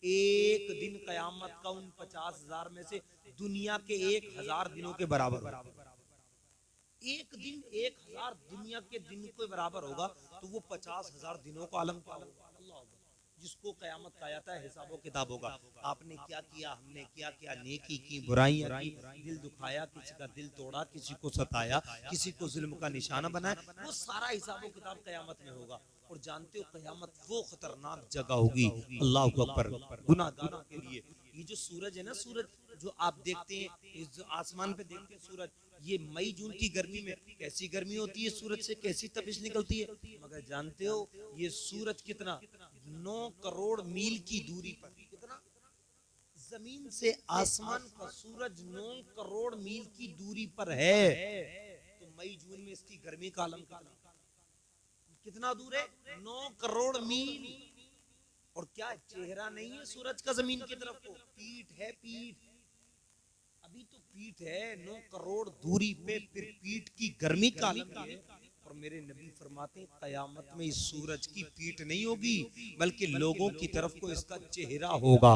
एक दिन कयामत का उन 50,000 में से दुनिया के 1,000 दिनों के बराबर। एक दिन 1,000 दुनिया के दिन के बराबर होगा, तो वो 50,000 दिनों का आलम का होगा। जिसको कयामत का आता है हिसाबो किताब होगा। आपने क्या किया, हमने क्या किया, नेकी की, बुराइयां की, दिल दुखाया, किसी का दिल तोड़ा, किसी को सताया, किसी को जुल्म का निशाना बनाया, वो सारा हिसाबो किताब कयामत में होगा। और जानते हो कयामत वो खतरनाक जगह होगी, अल्लाह अकबर, गुनाहगारों के लिए। ये जो सूरज है ना, सूरज जो आप देखते हैं, जो आसमान पे देखते हैं सूरज, ये मई जून की गर्मी में कैसी गर्मी होती है, सूरज से कैसी तपिश निकलती है। मगर जानते हो ये सूरज कितना, 9 करोड़ मील की दूरी पर, कितना, जमीन से आसमान का सूरज 9 करोड़ मील की दूरी पर है। तो मई जून में इसकी गर्मी का आलम कितना दूर है, 9 करोड़ मील। और क्या चेहरा नहीं है सूरज का जमीन की तरफ को, पीठ है, पीठ, अभी तो पीठ है 9 करोड़ दूरी पे, फिर पीठ की गर्मी का आलम है। और मेरे नबी फरमाते हैं कयामत में इस सूरज की पीठ नहीं होगी, बल्कि लोगों की तरफ को इसका चेहरा होगा।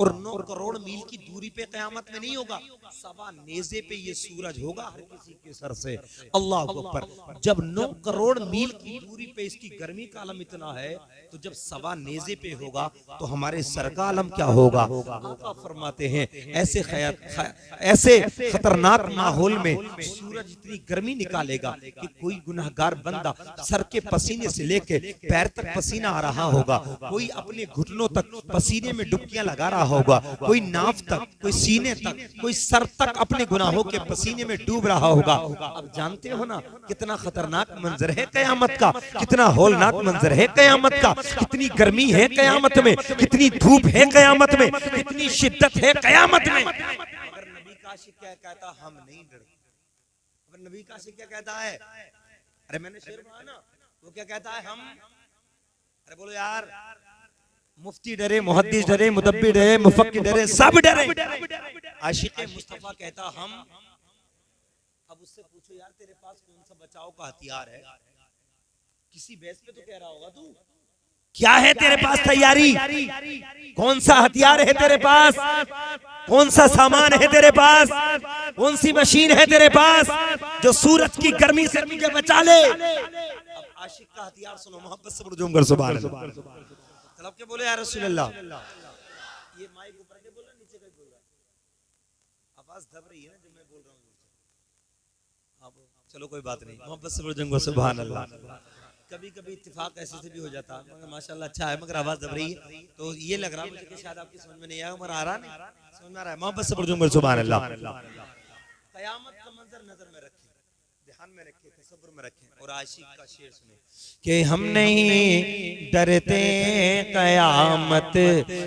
और 9 करोड़ मील की दूरी पे कयामत में नहीं होगा, सवा नेज़े पे ये सूरज होगा हर किसी के सर से। अल्लाह अकबर। जब 9 करोड़ मील की दूरी पे इसकी गर्मी का आलम इतना है, तो जब सवा नेज़े पे होगा तो हमारे सर का आलम क्या होगा। आका फरमाते हैं ऐसे खतरनाक माहौल में सूरज इतनी गर्मी निकालेगा कि कोई गुनाहगार बंदा सर के पसीने से लेके पैर तक पसीना आ रहा होगा, कोई अपने घुटनों तक पसीने में डुबकियां लगा रहा होगा, कोई नाफ तक, कोई सीने तक, कोई सर तक अपने गुनाहों के पसीने में डूब रहा होगा। अब जानते हो ना कितना खतरनाक मंजर है कयामत का, कितना होलनाक मंजर है कयामत का, कितनी गर्मी है कयामत में, कितनी धूप है कयामत में, कितनी शिद्दत है कयामत में। मगर नबी का आशिक क्या कहता, हम नहीं डरते। मगर नबी का आशिक क्या कहता है, अरे मैंने शेर पढ़ा ना, वो क्या कहता है, हम, अरे बोलो यार, मुफ्ती डरे, मुहद्दिस डरे, मुदब्बिर डरे, मुफक्किर डरे, सब डरे। आशिक मुस्तफा कहता हम। अब उससे पूछो यार तेरे पास कौन सा बचाव का हथियार है, किसी बेस पे तो कह रहा होगा तू, क्या है तेरे पास तैयारी, कौन सा हथियार है तेरे पास, कौन सा सामान है तेरे पास, कौन सी मशीन है तेरे पास जो सूरज की गर्मी से तुझे बचा ले। अब आशिक का हथियार सुनो, मोहब्बत से बुर्जुम कर सुभान अल्लाह, तलब के बोले या रसूल अल्लाह। ये माइक ऊपर के बोल रहा, नीचे का बोल रहा, आवाज दब रही है ना जब मैं बोल रहा हूँ। अब चलो कोई बात नहीं, मोहब्बत से बुर्जुम कर सुभान अल्लाह। कभी कभी इत्तेफाक ऐसे से भी हो जाता है, मगर माशाल्लाह अच्छा है, मगर आवाज दब रही है तो ये लग रहा है मुझे कि शायद आपकी समझ में नहीं आया, मगर आ रहा नहीं, समझ में आ रहा है। मोहब्बत से बुर्जुम कर सुभान अल्लाह। कयामत का मंजर नजर में रखें, ध्यान में रखें, तसव्वुर में रखें। और आशिक का शेर सुने कि हम नहीं डरते कयामत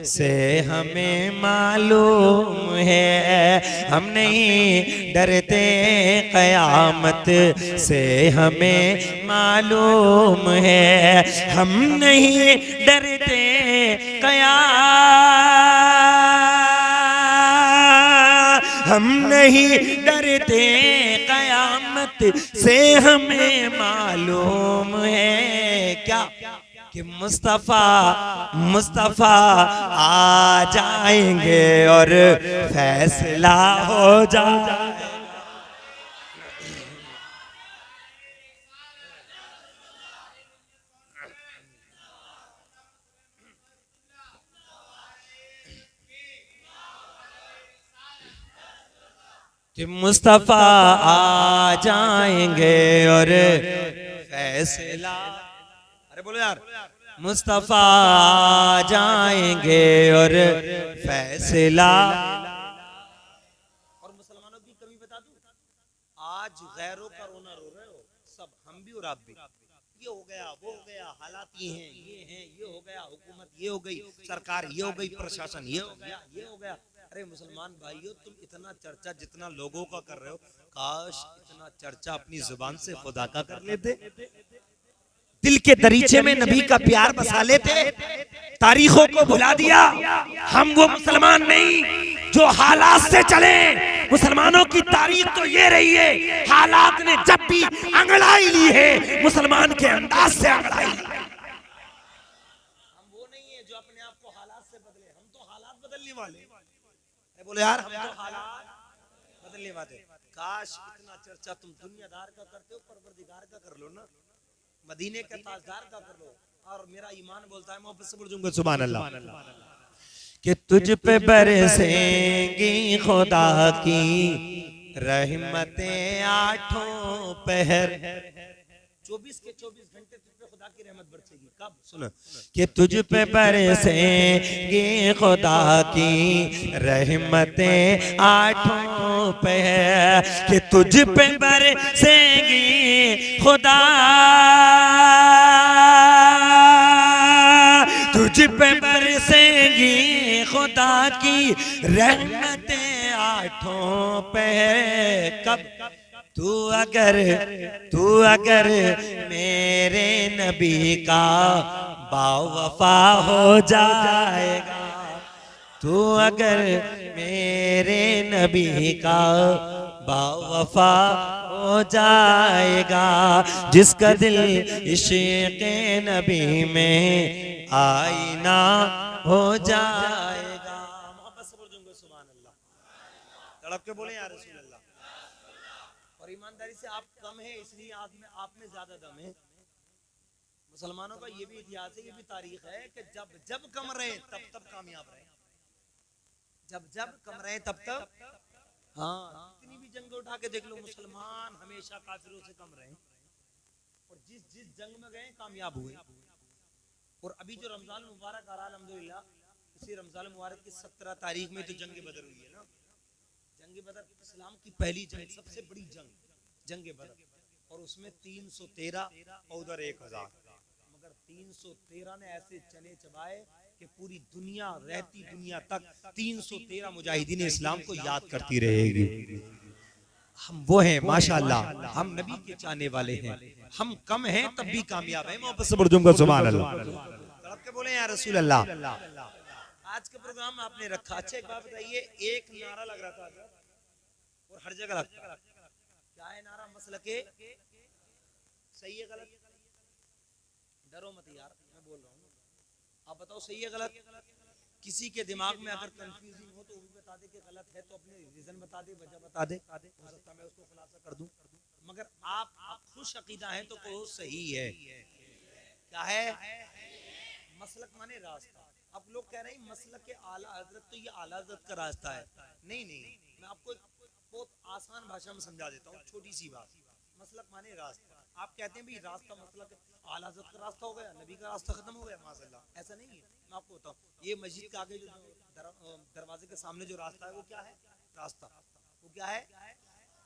से हमें मालूम है, हम नहीं डरते कयामत से हमें मालूम है, हम नहीं डरते हम नहीं डरते कयामत से हमें मालूम है। क्या कि मुस्तफा आ जाएंगे और फैसला हो जाए। कि मुस्तफा आ जाएंगे और फैसला, अरे बोलो यार, मुस्तफा आ जाएंगे और फैसला। और मुसलमानों की कमी बता दूं, आज गैरों का रोना रो रहे हो सब, हम भी और आप भी। ये हो गया, वो हो गया, हालात ये हैं, ये हो गया, हुकूमत ये हो गई, सरकार ये हो गई, प्रशासन ये हो गया, ये हो गया। अरे मुसलमान भाइयों, तुम इतना चर्चा जितना लोगों का कर रहे हो, काश इतना चर्चा अपनी जुबान से खुदा का कर लेते, दिल के दरीचे में नबी का प्यार बसा लेते। तारीखों को भुला दिया। हम वो मुसलमान नहीं जो हालात से चले। मुसलमानों की तारीख तो ये रही है, हालात ने जब भी अंगड़ाई ली है, मुसलमान के अंदाज से अंगड़ाई ली। हम वो नहीं है जो अपने आप को हालात से बदले, हम तो हालात बदलने वाले। अरे बोले यार हम तो हालात बदलने वाले। काश इतना चर्चा तुम दुनियादार का करते हो, परवरदिगार का कर लो ना, मदीने के ताजदार का कर लो। और मेरा ईमान बोलता है, मोहब्बत से बोलूंगा सुभान अल्लाह, कि तुझ पे बरसेंगी खुदा की रहमतें आठों पहर। 24 के 24 घंटे तुझ पे खुदा की रहमत बरसेगी। कब? सुनो, कि तुझ पे बरसेंगी खुदा की रहमतें आठों पहर, कि तुझ पे बरसेंगी खुदा, तुझ पे बरसेंगी खुदा की रहमतें आठों पे। कब? तू अगर मेरे नबी का बावफा हो जाएगा, तू अगर मेरे नबी का बावफा हो जाएगा, जिसका दिल इश्क़ नबी में आईना हो जाएगा। मोहब्बत से बोल दूंगा सुभान अल्लाह, तड़प के बोले या रसूल अल्लाह। और ईमानदारी से आप कम है इसलिए आप में ज्यादा दम है। मुसलमानों का ये भी इतिहास है, ये भी तारीख है कि जब जब कम रहे तब तब कामयाब रहे, जब जब कम रहे तब तब। हाँ, कितनी भी जंग उठा के देख लो, मुसलमान हमेशा काफिरों से कम रहे, और जिस जिस जंग में गए कामयाब हुए। और अभी जो रमजान मुबारक आ रहा है अल्हम्दुलिल्लाह, इसी रमजान मुबारक की 17 तारीख में तो जंग बदर हुई है ना। जंग बदर इस्लाम की पहली जंग, सबसे बड़ी जंग बदर, और उसमें 313 और उधर 1000, मगर 313 ने ऐसे चने चबाए कि पूरी दुनिया, रहती दुनिया तक 313 मुजाहिदीन इस्लाम को याद करती रहेगी। हम वो हैं माशाअल्लाह, हम नबी के चाहने वाले हैं, हम कम हैं तब भी कामयाब हैं। मोहब्बत से बोलूंगा सुभान अल्लाह, तड़प के बोले या रसूल अल्लाह। आज के प्रोग्राम में आपने रखा, अच्छा एक बात बताइए, एक नारा लग रहा था और हर जगह लगता है, क्या है नारा? मसलके सही है गलत? डरो मत यार, मैं बोल रहा हूँ, आप बताओ सही है गलत? किसी के दिमाग में अगर कंफ्यूजन हो तो वो भी बता दे कि गलत है, तो अपने रीजन बता दे, वजह बता दे, हो सकता है मैं उसको खुलासा कर दूं। मगर आप खुश अकीदा हैं तो कहो सही है। क्या है? मसलक माने रास्ता। अब लोग कह रहे हैं मसलक के आला हजरत, तो ये आला हजरत का रास्ता है। नहीं नहीं, मैं आपको बहुत आसान भाषा में समझा देता हूँ, छोटी सी बात। मसलक माने रास्ता। आप कहते हैं भाई रास्ता मसलक आला हजरत का रास्ता हो गया, नबी का रास्ता खत्म हो गया, माशाअल्लाह, ऐसा नहीं है। मैं आपको बताऊँ, ये मस्जिद के आगे जो दरवाजे के सामने जो रास्ता है वो क्या है? रास्ता वो क्या है?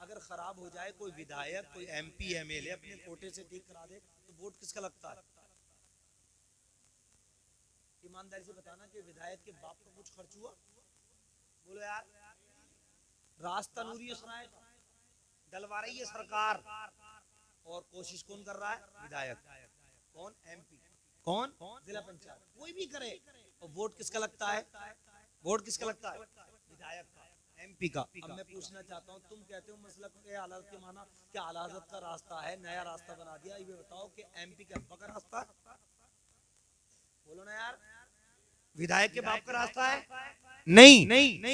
अगर खराब हो जाए, कोई विधायक, कोई MP MLA अपने कोटे से ठीक करा दे तो वोट किसका लगता है? ईमानदारी से बताना कि विधायक के बाप का कुछ खर्च हुआ? बोलो यार। रास्ता नूरी सराय डलवा रही है सरकार, और कोशिश कौन कर रहा है? विधायक। कौन? MP। कौन? जिला पंचायत। कोई भी करे, और वोट किसका लगता है? वोट किसका लगता है? विधायक का, MP का। अब मैं पूछना चाहता हूँ, तुम कहते हो मसलक के आला के माना क्या आला हज़रत का रास्ता है, नया रास्ता बना दिया, ये बताओ कि MP के अब्बा का रास्ता है? बोलो ना यार। विधायक के बाप का रास्ता है? नहीं,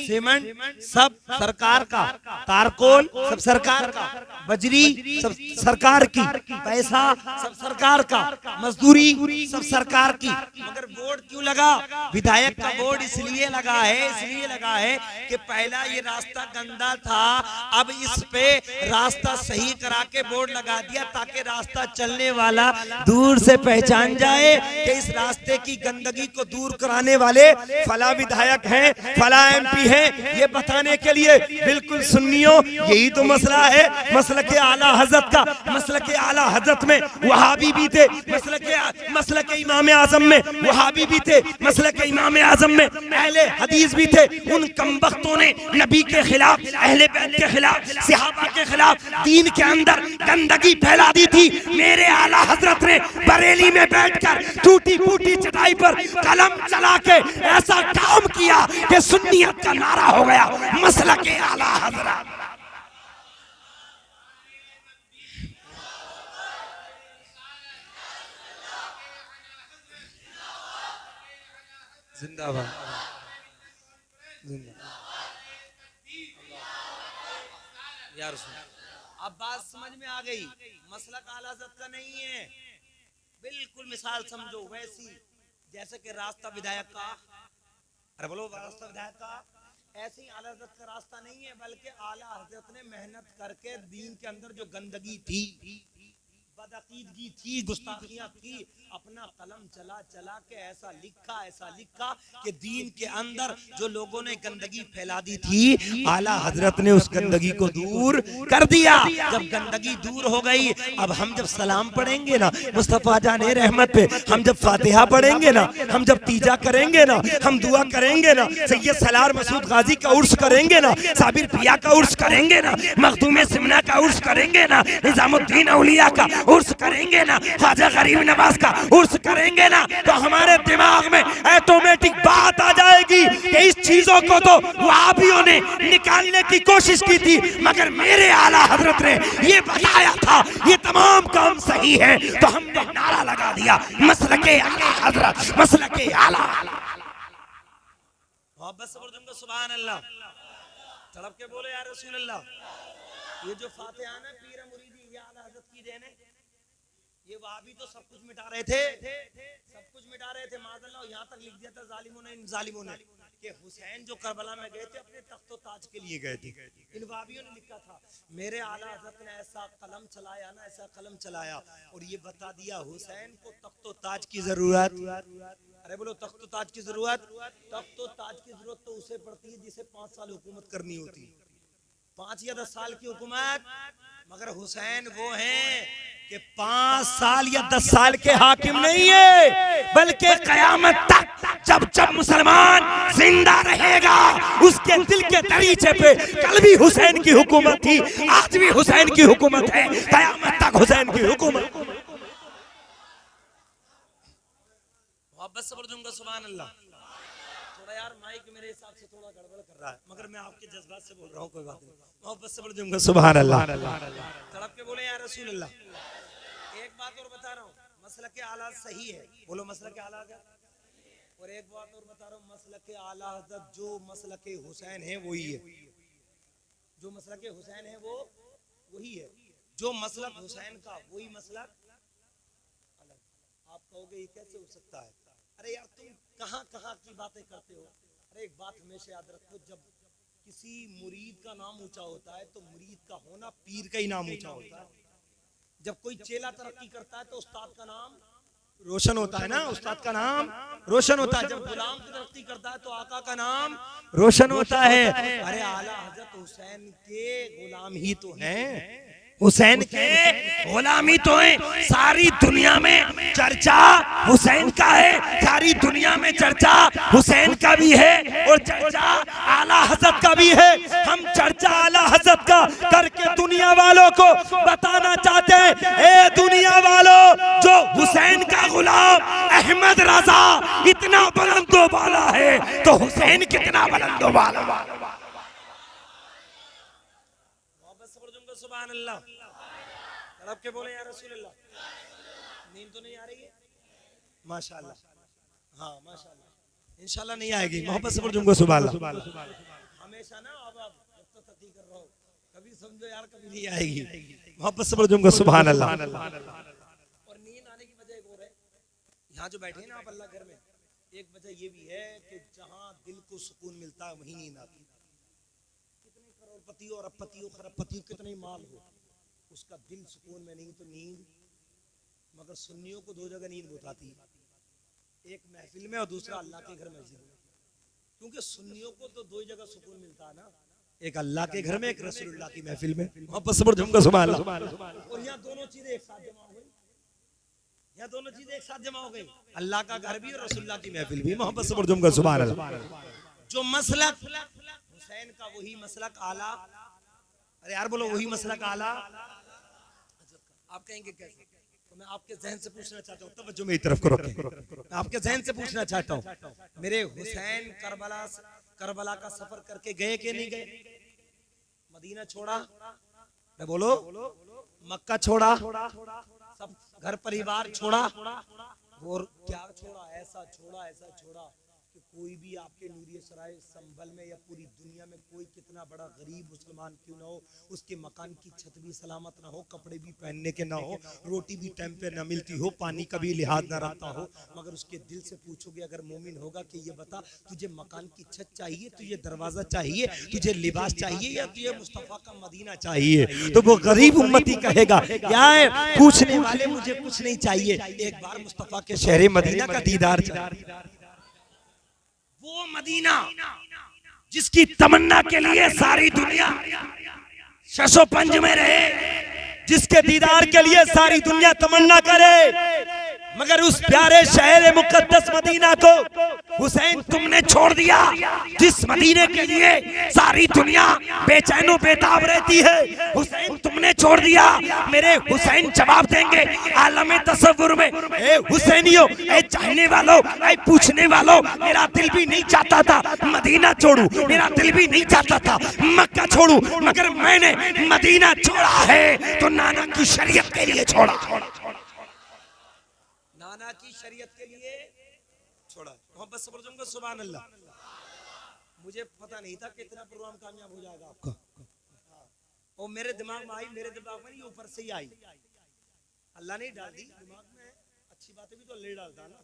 सीमेंट सब सरकार का, तारकोल सब सरकार का, बजरी सब सरकार की, पैसा सब सरकार का, मजदूरी सब सरकार की। मगर वोट क्यों लगा? विधायक का वोट इसलिए लगा है कि पहला ये रास्ता गंदा था, अब इस पे रास्ता सही करा के बोर्ड लगा दिया, ताकि रास्ता चलने वाला दूर से पहचान जाए कि इस रास्ते की गंदगी को दूर कराने वाले फला विधायक हैं, फला MP है, ये बताने के लिए। बिल्कुल सुन्नियों, यही तो मसला है मसलके आला हजरत का। मसलके आला हजरत में वहाबी भी थे, मसलके इमाम आजम में वहाबी भी थे, मसलके इमाम आजम में अहले हदीस भी थे। उन कमबख्तों ने नबी के खिलाफ, अहले बैत के खिलाफ, सहाबा के खिलाफ दीन के अंदर गंदगी फैला दी थी। मेरे आला हजरत ने बरेली में बैठकर टूटी फूटी चटाई पर कलम चला के ऐसा काम किया कि सुन्नियत का नारा हो गया मसलके आला हजरत। जिंदाबाद। यार अब बात समझ में आ गई। मसलक आला हज़रत का नहीं है, बिल्कुल मिसाल समझो वैसी जैसे कि रास्ता विधायक का, अरे बोलो रास्ता विधायक का, ऐसे ही आला हज़रत का रास्ता नहीं है, बल्कि आला हज़रत ने मेहनत करके दीन के अंदर जो गंदगी थी, बदअकीदगी थी, गुस्ताखियां थी, अपना कलम चला चला के ऐसा लिखा कि दीन के अंदर जो लोगों ने गंदगी फैला दी थी, आला हजरत ने उस गंदगी को दूर कर दिया। जब गंदगी दूर हो गई, अब हम जब सलाम पढ़ेंगे ना मुस्तफा जाने रहमत पे, हम जब फातिहा पढ़ेंगे ना, हम जब तीजा करेंगे ना, हम दुआ करेंगे ना, सैयद सलार मसूद गाजी का उर्स करेंगे ना, साबिर पिया का उर्स करेंगे ना, मखदूम सिमना का उर्स करेंगे ना, निजामुद्दीन औलिया का उर्स करेंगे ना, ख्वाजा गरीब नवाज का उर्स करेंगे ना, तो हमारे दिमाग में ऑटोमेटिक बात आ जाएगी कि इस चीजों को तो वहाबियों ने निकालने की कोशिश की थी, मगर मेरे आला हजरत ने ये बताया था ये तमाम काम सही है, तो हमने नारा लगा दिया मसलके आला हजरत, मसलके आला। मोहब्बत से बोलो सुभान अल्लाह, तड़प के बोले या रसूल अल्लाह। ये जो फातिहा ना पीर मुरीदी ये आला हजरत की देन है। ये वहाबी तो सब कुछ मिटा रहे थे, सब कुछ मिटा रहे थे माज़अल्लाह। यहाँ तक लिख दिया था जालिमों ने कि हुसैन जो करबला में गए थे अपने तख्तो ताज के लिए गए थे। इन वहाबियों ने लिखा था मेरे आला हजरत ने ऐसा कलम चलाया ना, ऐसा कलम चलाया और ये बता दिया हुसैन को तख्तो ताज की जरूरत। अरे बोलो तख्तो ताज की जरूरत, तख्तो ताज की जरूरत तो उसे पड़ती है जिसे 5 साल हुकूमत करनी होती, 5 या 10 साल की हुकूमत, मगर हुसैन वो हैं कि 5 साल या 10 साल के हाकिम नहीं है, बल्कि कयामत तक जब जब मुसलमान जिंदा रहेगा उसके दिल के दरीचे पे कल भी हुसैन की हुकूमत थी, आज भी हुसैन की हुकूमत है, कयामत तक हुसैन की हुकूमत। मोहब्बत से बोलूंगा सुभान अल्लाह। थोड़ा यार माइक मेरे हिसाब से थोड़ा गड़बड़ कर रहा है, मगर मैं आपके जज्बात से बोल रहा हूँ, कोई बात नहीं। मोहब्बत से बोलूंगा सुभान अल्लाह, तड़प के बोले या रसूल अल्लाह। एक बात और बता रहा हूँ, मसलक आला सही है, बोलो मसलक आला का। और एक बात और बता रहा हूँ, मसलक आला हज़रत जो मसलक हुसैन है वही है, जो मसलक हुसैन है वो वही है, जो मसलक हुसैन का वही मसलक अलग। आप कहोगे ये कैसे हो सकता है? अरे यार तुम कहाँ कहाँ की बातें करते हो। अरे एक बात हमेशा याद रखो, जब किसी मुरीद का नाम ऊंचा होता है तो मुरीद का होना पीर का ही नाम ऊंचा होता है। जब कोई चेला तरक्की करता है तो उस्ताद का नाम रोशन होता है ना, उस्ताद का नाम रोशन होता है। जब गुलाम की तरक्की करता है तो आका का नाम रोशन होता है। अरे आला हजरत हुसैन के गुलाम ही तो हैं, हुसैन के गुलामी तो है। सारी दुनिया में चर्चा हुसैन का है, सारी दुनिया में चर्चा हुसैन का भी है और चर्चा आला हजरत का भी है। हम चर्चा आला हजरत का करके दुनिया वालों को बताना चाहते हैं, ए दुनिया वालों, जो हुसैन का गुलाम अहमद रजा इतना बुलंदो वाला है तो हुसैन कितना बुलंदो वाला। सुभान अल्लाह, तड़प के बोले या रसूल अल्लाह। नींद तो नहीं आ रही है? माशाअल्लाह, हाँ माशाअल्लाह, इंशाल्लाह नहीं आएगी। मोहब्बत से बोलूंगा सुभान अल्लाह। हमेशा ना अब तो तती कर रहा हूं, कभी समझो यार कभी नहीं आएगी। मोहब्बत से बोलूंगा सुभान अल्लाह। और नींद आने की वजह एक और है, यहाँ जो बैठे हैं ना आप अल्लाह घर में, एक वजह ये भी है कि जहाँ दिल को सुकून मिलता है वहीं नींद आती है। करोड़पति और अरबपति और खरबपति कितने माल हो, उसका दिल सुकून में नहीं तो नींद। मगर सुन्नियों को 2 जगह नींद उठाती है, एक महफिल में और दूसरा अल्लाह के घर मस्जिद में। क्योंकि सुन्नियों को तो 2 जगह सुकून मिलता है ना, एक अल्लाह के घर में, एक रसूलुल्लाह की महफिल में। मोहब्बत से बोलूंगा सुभान अल्लाह। और यहाँ दोनों चीजें एक साथ जमा हो गई, यहाँ दोनों चीजें एक साथ जमा हो गई, अल्लाह का घर भी और रसूलुल्लाह की महफिल भी। मोहब्बत से बोलूंगा सुभान अल्लाह। जो मसलक हुसैन का वही मसलक आला, अरे यार बोलो वही मसलक आला। आप कहेंगे कैसे? तो मैं आपके जहन से पूछना चाहता हूँ, तवज्जो मेरी तरफ करो, मैं आपके जहन से पूछना चाहता हूँ, मेरे हुसैन करबला का सफर करके गए कि नहीं गए? मदीना छोड़ा, मैं बोलो मक्का छोड़ा, सब घर परिवार छोड़ा, और क्या छोड़ा? ऐसा छोड़ा कि कोई भी आपके नूरिया सराय संभल में या पूरी दुनिया में कोई कितना बड़ा गरीब मुसलमान क्यों ना हो, उसके मकान की छत भी सलामत ना हो, कपड़े भी पहनने के ना हो, रोटी भी टाइम पे ना मिलती हो, पानी का भी लिहाज ना रखता हो, मगर उसके दिल से पूछोगे अगर मोमिन होगा कि ये बता तुझे मकान की छत चाहिए, तुझे दरवाजा चाहिए, तुझे लिबास चाहिए या तुझे मुस्तफा का मदीना चाहिए, तो वो गरीब उम्मती कहेगा यार पूछने वाले मुझे कुछ नहीं चाहिए, एक बार मुस्तफा के शहर मदीना का दीदार चाहिए। वो मदीना जिसकी तमन्ना के लिए सारी दुनिया शशो पंज में रहे, जिसके दीदार के लिए सारी दुनिया तमन्ना करे, मगर उस प्यारे शहर मुकद्दस मदीना को हुसैन तुमने छोड़ दिया, जिस मदीने के लिए सारी दुनिया बेचैनो बेताब रहती है, हुसैन तुमने छोड़ दिया। मेरे हुसैन जवाब देंगे आलम तसव्वुर में, ए हुसैनियों, ए चाहने वालों, ए पूछने वालों, मेरा दिल भी नहीं चाहता था मदीना छोड़ू, मेरा दिल भी नहीं चाहता था मक्का छोड़ू, मगर मैंने मदीना छोड़ा है तो नाना की शरीयत के लिए छोड़ा, नाना की शरीयत के लिए छोड़ा। मोहब्बत से बोलूंगा सुभान अल्लाह। मुझे पता नहीं था कितना प्रोग्राम कामयाब हो जाएगा आपका, और मेरे दिमाग में आई, मेरे दिमाग में नहीं ऊपर से ही आई, अल्लाह ने डाल दी दिमाग में। अच्छी बातें भी तो अल्लाह डालता ना।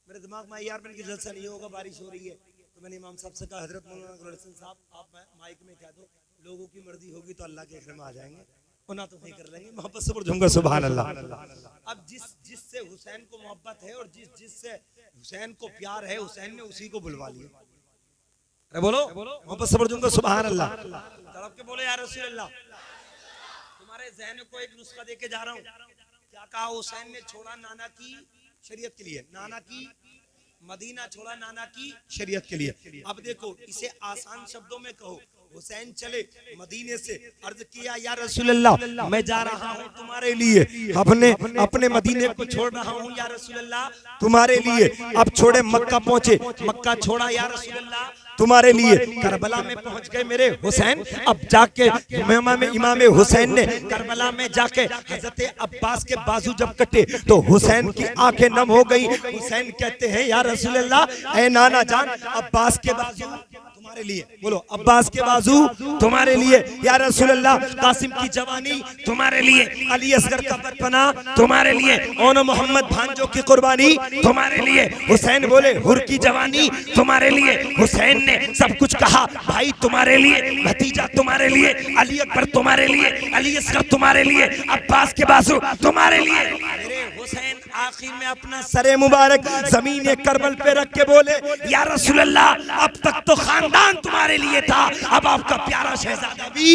मेरे दिमाग में आई यार मैंने जलसा नहीं होगा, बारिश हो रही है, तो मैंने इमाम साहब से कहा हजरत मौलाना साहब आप माइक में कह दो लोगों की मर्जी होगी तो अल्लाह के घर में आ जाएंगे, ना तो नहीं कर लेंगे। मोहब्बत से बोलूंगा सुभान अल्लाह। अब जिससे हुसैन को मोहब्बत है और जिससे हुसैन को प्यार है, हुसैन ने उसी को बुलवा लिया। अरे बोलो मोहब्बत से बोलूंगा सुभान अल्लाह। तड़प के बोले यार रसूल अल्लाह, तुम्हारे ज़हन को एक नुस्खा दे के जा रहा हूँ। क्या कहा? हुसैन ने छोड़ा नाना की शरीयत के लिए, नाना की मदीना छोड़ा नाना की शरीयत के लिए। अब देखो इसे आसान शब्दों में कहो, हुसैन चले मदीने से, अर्ज किया या रसूल अल्लाह मैं जा रहा हूँ तुम्हारे लिए, अपने मदीने को छोड़ रहा हूँ या रसूल अल्लाह तुम्हारे लिए। अब छोड़े मक्का पहुंचे, मक्का छोड़ा या रसूल अल्लाह तुम्हारे लिए। करबला में पहुंच गए मेरे हुसैन। अब जाके इमाम हुसैन ने करबला में जाके हजरत अब्बास के बाजू जब कटे तो हुसैन की आंखें नम हो गई। हुसैन कहते हैं या रसूल अल्लाह ए नाना जान, अब्बास के बाजू तुम्हारे लिए, बोलो अब्बास के बाजू तुम्हारे लिए या रसूल अल्लाह, कासिम की जवानी तुम्हारे लिए, अली असगर का बचपना तुम्हारे लिए, ओनो मोहम्मद भांजो की कुर्बानी तुम्हारे लिए। हुसैन बोले हुर की जवानी तुम्हारे लिए। हुसैन ने सब कुछ कहा, भाई तुम्हारे लिए, भतीजा तुम्हारे लिए, अली अकबर तुम्हारे लिए, अली असगर तुम्हारे लिए, अब्बास के बाजू तुम्हारे लिए। हुसैन आखिर में अपना सरे मुबारक जमीन करबल पे रख के बोले या रसूल अल्लाह अब तक तो खानदान तुम्हारे लिए था, अब आपका प्यारा शहजादा भी।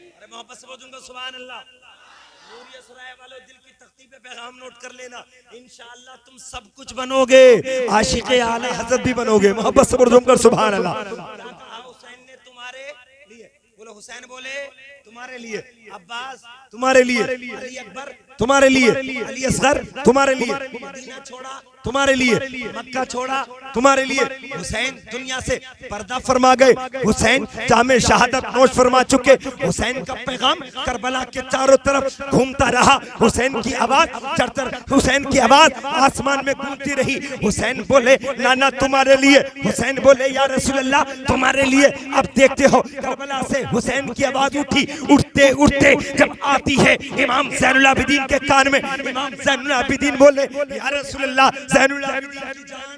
अरे मोहब्बत से बोलूंगा सुभान अल्लाह। नूरिया सराय वालों दिल की तख्ती पे पैगाम नोट कर लेना, इंशाअल्लाह तुम सब कुछ बनोगे, आशिक़े आला हज़रत भी बनोगे। मोहब्बत से बोलूंगा सुभान अल्लाह। हुसैन ने तुम्हारे लिए, बोलो हुसैन बोले तुम्हारे लिए, अब्बास तुम्हारे लिए, अली अकबर तुम्हारे लिए, अली असगर तुम्हारे लिए, मदीना छोड़ा तुम्हारे लिए, मक्का छोड़ा तुम्हारे लिए। हुसैन दुनिया से पर्दा फरमा गए, हुसैन जामे शहादत नोश फरमा चुके। हुसैन का पैगाम करबला के चारों तरफ घूमता रहा। हुसैन की आवाज चरचर, हुसैन की आवाज आसमान में गूंजती रही। हुसैन बोले नाना तुम्हारे लिए, हुसैन बोले या रसूल अल्लाह तुम्हारे लिए। अब देखते हो करबला से हुसैन की आवाज उठी, उठते उठते जब आती है इमाम ज़ैनुल आबिदीन के कान में, इमाम ज़ैनुल आबिदीन बोले या रसूल अल्लाह ज़ैनुल आबिदीन की जान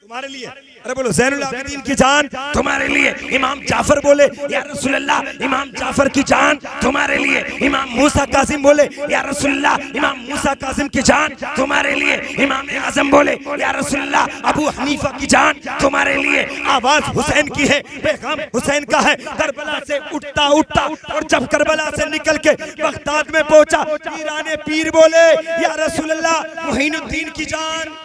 तुम्हारे लिए। अरे बोलो ज़ैनुल आबिदीन की जान तुम्हारे लिए। इमाम जाफर बोले या रसूल अल्लाह इमाम जाफर की जान तुम्हारे लिए। इमाम मूसा कासिम बोले या रसूल अल्लाह इमाम मूसा कासिम की जान तुम्हारे लिए। इमाम आजम बोले या रसूल अल्लाह अबू हनीफा की जान तुम्हारे लिए। आवाज हुसैन की है, पैगाम हुसैन का है। करबला से उठता उठता और जब करबला से निकल के बगदाद में पहुंचा, पीराने पीर बोले या रसूल अल्लाह मुहीनुद्दीन की जान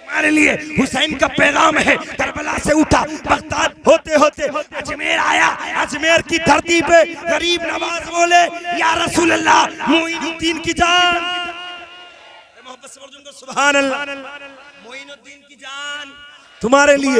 तुम्हारे लिए। हुसैन का पैगाम है, करबला से उठा, बगदाद होते होते अजमेर आया। अजमेर की धरती पे गरीब नवाज बोले या रसूल अल्लाह मुईनुद्दीन की जान। मोहब्बत से बोलूंगा सुभान अल्लाह। मुईनुद्दीन की जान तुम्हारे लिए,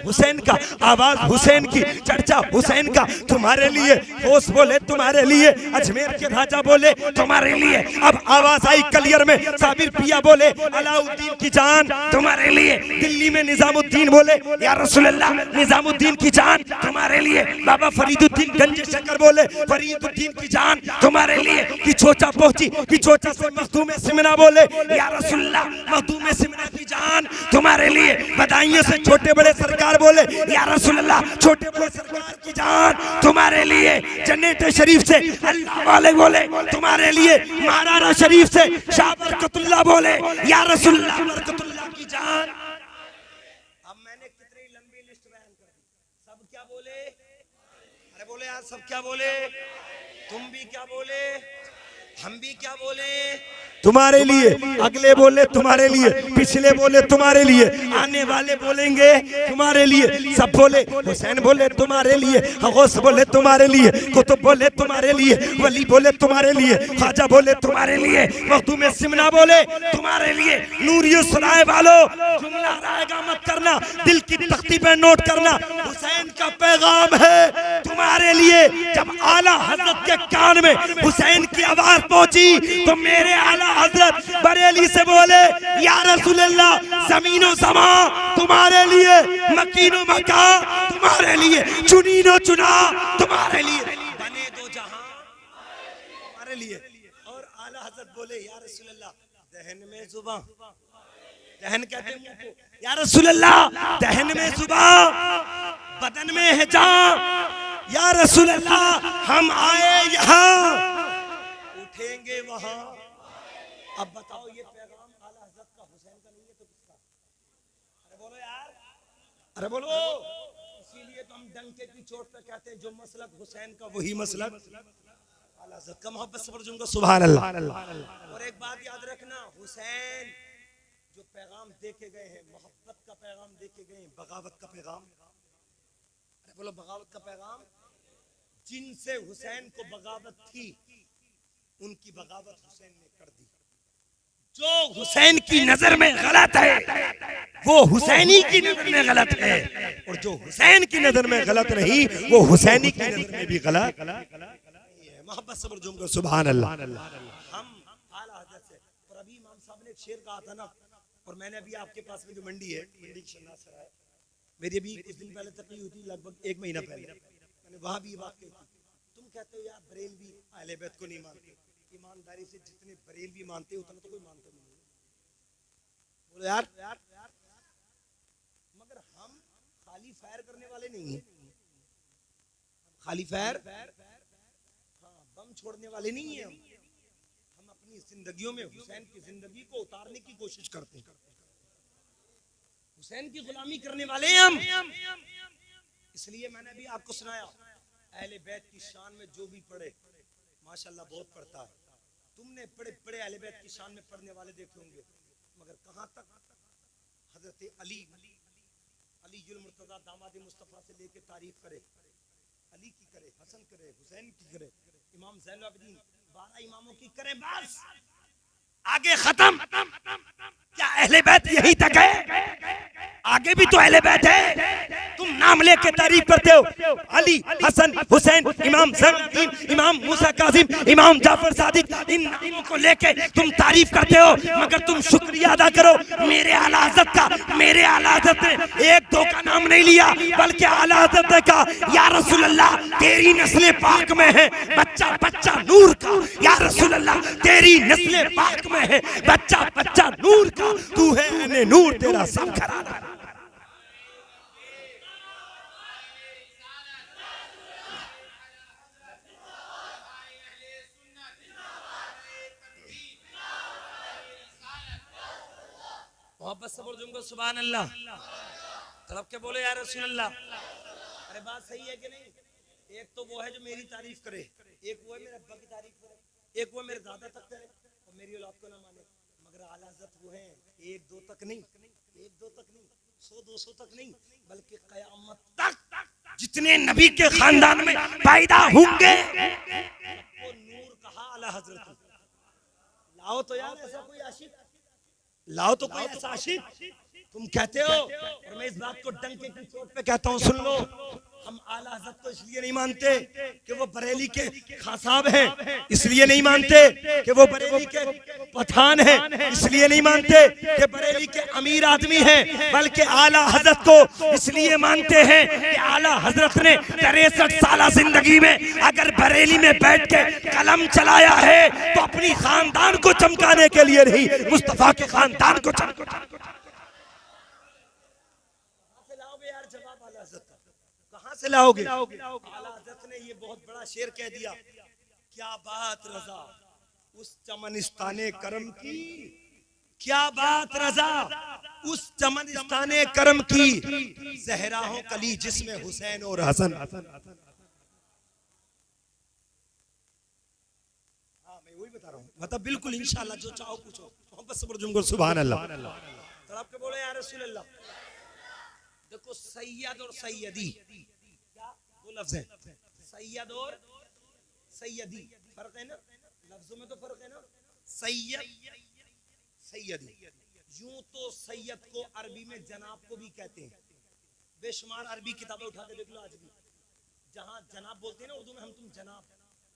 हुसैन का आवाज, हुसैन की चर्चा, हुसैन का तुम्हारे लिए, होश बोले तुम्हारे लिए, अजमेर के राजा बोले तुम्हारे लिए। अब आवाज आई कलियर में, साबिर पिया बोले अलाउद्दीन की जान तुम्हारे लिए। दिल्ली में निजामुद्दीन बोले या रसूल अल्लाह निजामुद्दीन की जान तुम्हारे लिए। बाबा फरीदुद्दीन गंज शकर बोले फरीदुद्दीन की जान तुम्हारे लिए। कि चोचा पहुंची, कि चोचा से मखदूम सिमना बोले या रसूल अल्लाह मखदूम सिमना की जान तुम्हारे लिए। बदायूं से छोटे बड़े सरकार बोले या रसूल अल्लाह छोटे बड़े सरकार की जान तुम्हारे लिए। जन्नत शरीफ से अल्लाह वाले बोले तुम्हारे लिए। महाराणा शरीफ से शाह बरकतुल्लाह बोले या रसूल अल्लाह बरकतुल्लाह की जान। अब मैंने कितनी लंबी लिस्ट बयान कर दी, सब क्या बोले? अरे बोले यार, सब क्या बोले? तुम भी क्या बोले, हम भी क्या बोले? तुम्हारे लिए। अगले बोले तुम्हारे लिए, पिछले बोले तुम्हारे लिए, आने वाले बोलेंगे तुम्हारे लिए। सब बोले, हुसैन बोले तुम्हारे लिए, गौस बोले तुम्हारे लिए, कुतुब बोले तुम्हारे लिए, वली बोले तुम्हारे लिए, ख्वाजा बोले तुम्हारे लिए, मखदूम सिमना बोले तुम्हारे लिए। नूरियो सुनाए वालों, जुमला आएगा मत करना, दिल की तख्ती पे नोट करना। हुसैन का पैगाम है तुम्हारे लिए। जब आला हजरत के कान में हुसैन की आवाज पहुंची तो मेरे आला हजरत बरेली से बोले या रसूल अल्लाह जमीनो समा तुम्हारे लिए, मकीनो मका तुम्हारे लिए, चुनीनो चुना तुम्हारे लिए, बने दो जहां तुम्हारे लिए। और आला हजरत बोले या रसूल अल्लाह दहन में जुबान, दहन कहते हैं मुंह को, या रसूल अल्लाह दहन में जुबान बदन में है जान। या रसूल अल्लाह हम आए यहाँ उठेंगे वहां। अब बताओ ये पैगाम आला हजरत का हुसैन का नहीं है तो किसका? अरे बोलो यार, अरे बोलो। इसीलिए तो हम डंके की चोट पे कहते हैं जो मसलक हुसैन का वही मसलक आला हजरत का। मोहब्बत से पढ़ूंगा सुभान अल्लाह। और एक बात याद रखना, हुसैन जो पैगाम देके गए हैं, मोहब्बत का पैगाम देके गए हैं, बगावत का पैगाम। अरे बोलो बगावत का पैगाम। जिनसे हुसैन को बगावत थी उनकी बगावत हुसैन ने कर दी। जो हुसैन की नजर में गलत है वो हुसैनी की नजर में गलत है, और जो हुसैन की नजर में गलत नहीं वो हुसैनी की नजर में भी गलत नहीं है। मोहब्बत से बोलूंगा सुभान अल्लाह। हम आला हजरत से, और अभी इमाम साहब ने एक शेर कहा था ना, और मैंने अभी आपके पास में जो मंडी है, मंडी शन्नासरा है, मेरी अभी कुछ दिन पहले तक हुई थी, लगभग 1 महीना पहले, मैंने वहां भी ये बात कही थी। तुम कहते हो यार बरेलवी अहले बैत को नहीं मानते, ईमानदारी से जितने बरेलवी मानते उतना तो कोई मानता नहीं। बोलो यार, मगर हम खाली फायर करने वाले नहीं हैं, खाली फायर बम छोड़ने वाले नहीं हैं। हम अपनी जिंदगियों में हुसैन की जिंदगी को उतारने की कोशिश करते हैं, हुसैन की गुलामी करने वाले हैं हम। इसलिए मैंने भी आपको सुनाया, अहले बैत की शान में जो भी पढ़े माशाल्लाह बहुत पढ़ता है। तुमने बड़े बड़े अहले बैत की शान में पढ़ने वाले देखे होंगे, मगर कहां तक हजरत अली अलीउल मुर्तजा दामाद मुस्तफा से लेके तारीफ करे, अली की करे, हसन करे, हुसैन की करे, इमाम ज़ैनुल आबिदीन 12 इमामों की करे, बस आगे खत्म। क्या अहले बैत यही तक है? आगे भी तो अहले बैत है। तुम नाम लेके तारीफ करते हो, अली, हसन, हुसैन, इमाम ज़ैनुल, इमाम मूसा काज़िम, इमाम जाफर सादिक, इन नामों को लेके तुम तारीफ करते हो, मगर तुम शुक्रिया अदा करो मेरे आला हज़रत का। मेरे आला हज़रत ने 1-2 का नाम नहीं लिया, बल्कि आला हज़रत ने कहा या रसूल अल्लाह तेरी नस्ल पाक में है बच्चा बच्चा नूर का, या रसूल अल्लाह तेरी नस्ल पाक में है बच्चा बच्चा नूर का, तू है नूर तेरा सब घराना। मोहब्बत से बोल दूंगा सुभान अल्लाह। तड़प के बोले यार रसूल अल्लाह। अरे बात सही है कि नहीं? एक तो वो है जो मेरी तारीफ करे, एक वो है मेरे अब्बा की तारीफ करे, एक वो मेरे दादा तक करे और मेरी औलाद को ना माने। मगर आला हज़रत वो है 1-2 तक नहीं, 1-2 तक नहीं, 100-200 तक नहीं, बल्कि क़यामत तक जितने नबी के खानदान में पैदा होंगे वो नूर कहा आला हज़रत। लाओ तो यार ऐसा कोई आशिक, लाओ तो कोई ऐसा आशिक। तुम कहते हो, और मैं इस बात को डंके की चोट पे कहता हूं, सुन लो, हम आला हज़रत को इसलिए नहीं मानते कि वो बरेली के खां साहब हैं, इसलिए नहीं मानते कि वो बरेली के पठान हैं, इसलिए नहीं मानते कि बरेली के अमीर आदमी हैं, बल्कि आला हज़रत को इसलिए मानते हैं कि आला हज़रत ने 63 साल जिंदगी में अगर बरेली में बैठ के कलम चलाया है तो अपनी खानदान को चमकाने के लिए नहीं, मुस्तफा के खानदान को कहां से लाओगे? आला हज़रत ने ये बहुत बड़ा शेर कह दिया, क्या बात रजा उस चमनिस्ताने करम की, क्या बात रजा उस चमनिस्ताने करम की, ज़हरा हो कली जिसमें हुसैन और हसन। हाँ मैं वही बता रहा हूँ, मतलब बिल्कुल इंशाल्लाह जो चाहो पूछो, मोहब्बत से बोलो सुभान अल्लाह। तड़प के बोले या रसूल अल्लाह। देखो सैयद और सैयदी क्या दो लफ्ज हैं, सैयद और सैयदी फर्क है ना, लफ्जों में तो फर्क है ना। सैयद सैयदी, यूं तो सैयद को अरबी में जनाब को भी कहते हैं, बेशुमार अरबी किताबें उठा के देख लो आज भी, जहां जनाब बोलते हैं ना उर्दू में हम तुम जनाब,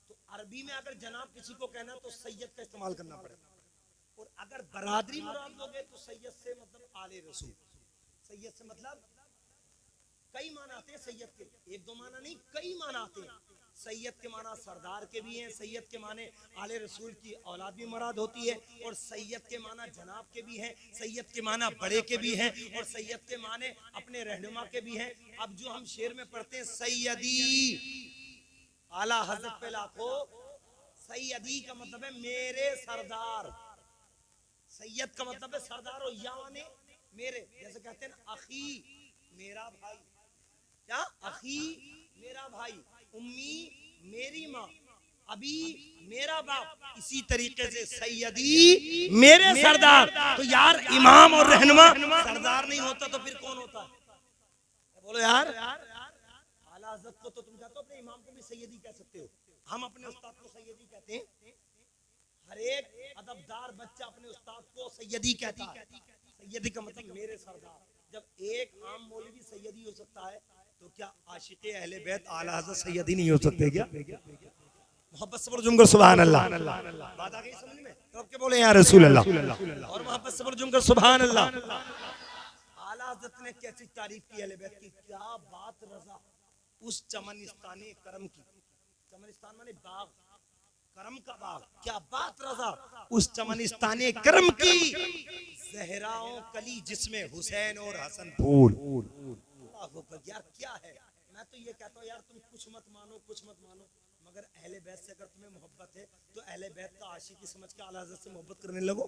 तो अरबी में अगर जनाब किसी को कहना तो सैयद का इस्तेमाल करना पड़ेगा, और अगर बरादरी मुराद लोगे तो सैयद से मतलब आले रसूल, सैयद से मतलब कई माना आते हैं सैयद के, एक दो माना नहीं कई माना आते हैं। सैयद के माना सरदार के भी हैं, सैयद के माने आले रसूल की औलाद भी मुराद होती है, और सैयद के माना जनाब के भी हैं, सैयद के माना बड़े के भी हैं, और सैयद के माने अपने रहनुमा के भी हैं। अब जो हम शेर में पढ़ते हैं सैयदी, आला हज़रत पे लाखो, सैयदी का मतलब है मेरे सरदार, सैयद का मतलब है सरदार, और याने मेरे, जैसे कहते हैं ना अखी मेरा भाई, क्या अखी मेरा भाई, उम्मी मेरी माँ, अभी मेरा बाप, इसी तरीके से सैयदी मेरे सरदार। तो यार इमाम और रहनुमा सरदार नहीं होता तो फिर कौन होता है? बोलो यार, आला हज़रत को तो तुम कहते हो, अपने इमाम को भी सैयदी कह सकते हो, हम अपने उस्ताद को सैयदी कहते हैं। हर एक अदबदार बच्चा अपने उस्ताद को सैयदी कहता है, सैयदी का मतलब मेरे सरदार। जब एक आम मौलवी सैयदी हो सकता है तो क्या आशिक़े अहले बैत आला हज़रत सैयदी नहीं हो सकते क्या? मोहब्बत से बोलो जुमकर सुभान अल्लाह। बात आ गई समझ में? तो अब क्या बोले या रसूल अल्लाह, और मोहब्बत से बोलो जुमकर सुभान अल्लाह। आला हज़रत ने कैसी तारीफ की अहले बैत की, क्या बात रजा उस चमनिस्ताने करम की, चमनिस्तान माने बाग, करम का बाग, क्या बात रजा उस चमनिस्ताने करम की, ज़हराओं कली जिसमें हुसैन और हसन फूल। यार क्या है, मैं तो ये कहता हूँ यार तुम कुछ मत मानो, कुछ मत मानो, मगर अहले बैत से अगर तुम्हें मोहब्बत है तो अहले बैत का आशिकी समझ के आला हज़रत से मोहब्बत करने लगो,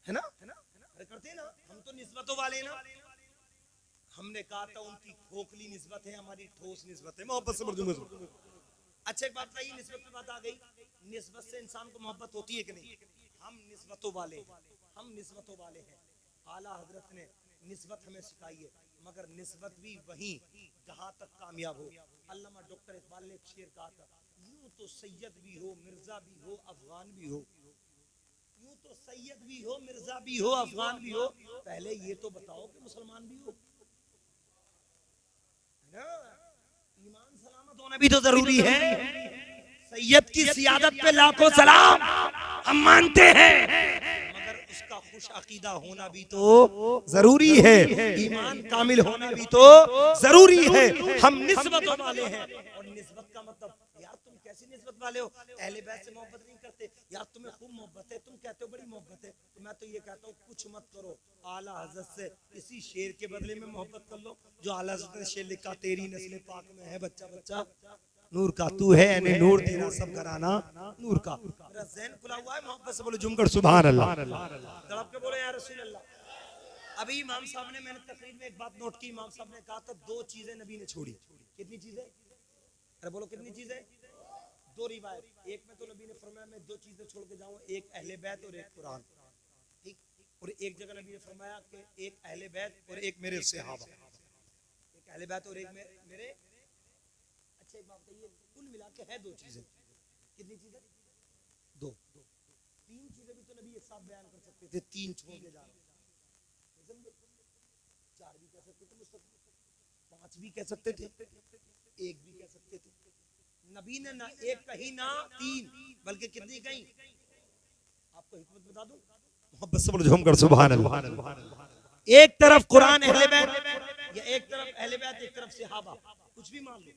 है ना? अरे करते हैं ना, हम तो निस्बतों वाले ना, हमने कहा था उनकी खोखली निस्बत है, हमारी ठोस निस्बत है। मोहब्बत से बोलूंगा। अच्छा एक बात बताइए, निस्बत पे बात आ गई, निस्बत से इंसान को मोहब्बत होती है कि नहीं? हम निस्बतों वाले, हम निस्बतों वाले हैं। आला हज़रत ने निस्बत हमें सिखाई है, मगर निस्बत भी वहीं जहां तक कामयाब हो। अल्लामा डॉक्टर इकबाल ने एक शेर कहा था, यूं तो सैयद भी हो, मिर्जा भी हो, अफगान भी हो, यूं तो सैयद भी हो, मिर्जा भी हो, अफगान भी हो, पहले ये तो बताओ कि मुसलमान भी हो, है ना? ईमान सलामत होना भी तो जरूरी है। सैयद की सियादत पे लाखों सलाम हम मानते हैं, मगर उसका खुश अकीदा होना भी तो जरूरी है, ईमान कामिल होना भी तो जरूरी है। हम निस्बतों वाले हैं, और निस्बत का मतलब यार तुम कैसी निस्बत वाले हो, अहले बैत से मोहब्बत नहीं करते, यार तुम्हें खूब मोहब्बत है, तुम कहते हो बड़ी मोहब्बत है, तो मैं तो ये कहता हूँ कुछ मत करो, आला हज़रत से इसी शेर के बदले में मोहब्बत कर लो, जो आला हज़रत ने शेर लिखा, तेरी नस्ल पाक में है बच्चा बच्चा नूर का, तू है यानी नूर, तेरा सब घराना नूर का। मेरा ज़हन खुला हुआ है, मोहब्बत से बोलो जुमकर सुभान अल्लाह। तड़प के बोले या रसूल अल्लाह। अभी इमाम साहब ने, मैंने तकरीर में एक बात नोट की, इमाम साहब ने कहा था दो चीजें नबी ने छोड़ी। कितनी चीजें? अरे बोलो कितनी चीजें? दो रिवायत, एक में तो नबी ने फरमाया मैं दो चीजें छोड़ के जाऊं, एक अहले बैत और एक कुरान, ठीक, और एक जगह नबी ने फरमाया कि एक अहले बैत और एक मेरे सहाबा, एक अहले बैत और एक मेरे। अच्छा एक बात बताइए, कुल मिला के है दो चीजें, कितनी चीजें? दो। तीन चीजें भी तो नबी एक साथ बयान कर सकते थे, तीन छोड़ के जा रहे हैं, चार भी कह सकते थे मुस्तफा, पांच भी कह सकते थे, एक भी कह सकते थे। नबी ने ना एक कही ना तीन, बल्कि कितनी कही? आपको हिकमत बता दूं, मोहब्बत से बोलो जो हम कर सुभान अल्लाह। एक तरफ कुरान अहले बैत या एक तरफ अहले बैत, एक तरफ सहाबा, कुछ भी मान लो,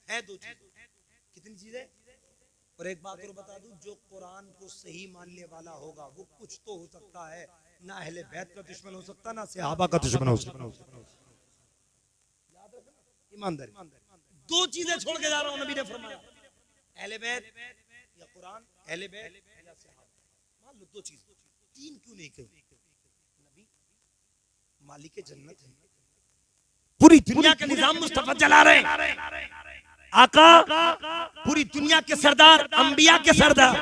है दो चीज। कितनी चीजें? और एक बात और बता दूं, जो कुरान को सही मानने वाला होगा वो कुछ तो हो सकता है, ना अहले बैत का दुश्मन हो सकता, ना सहाबा का दुश्मन हो सकता। याद रखना, ईमानदारी। दो चीजें छोड़ के जा रहा हूं, नबी ने फरमाया, अहले बैत या कुरान, अहले बैत या सहाबा। मान लो दो चीज, तीन क्यों नहीं कही? नबी मालिक जन्नत है, पूरी दुनिया का निजाम मुस्तफा चला रहे हैं, आका पूरी दुनिया के सरदार, अंबिया के सरदार।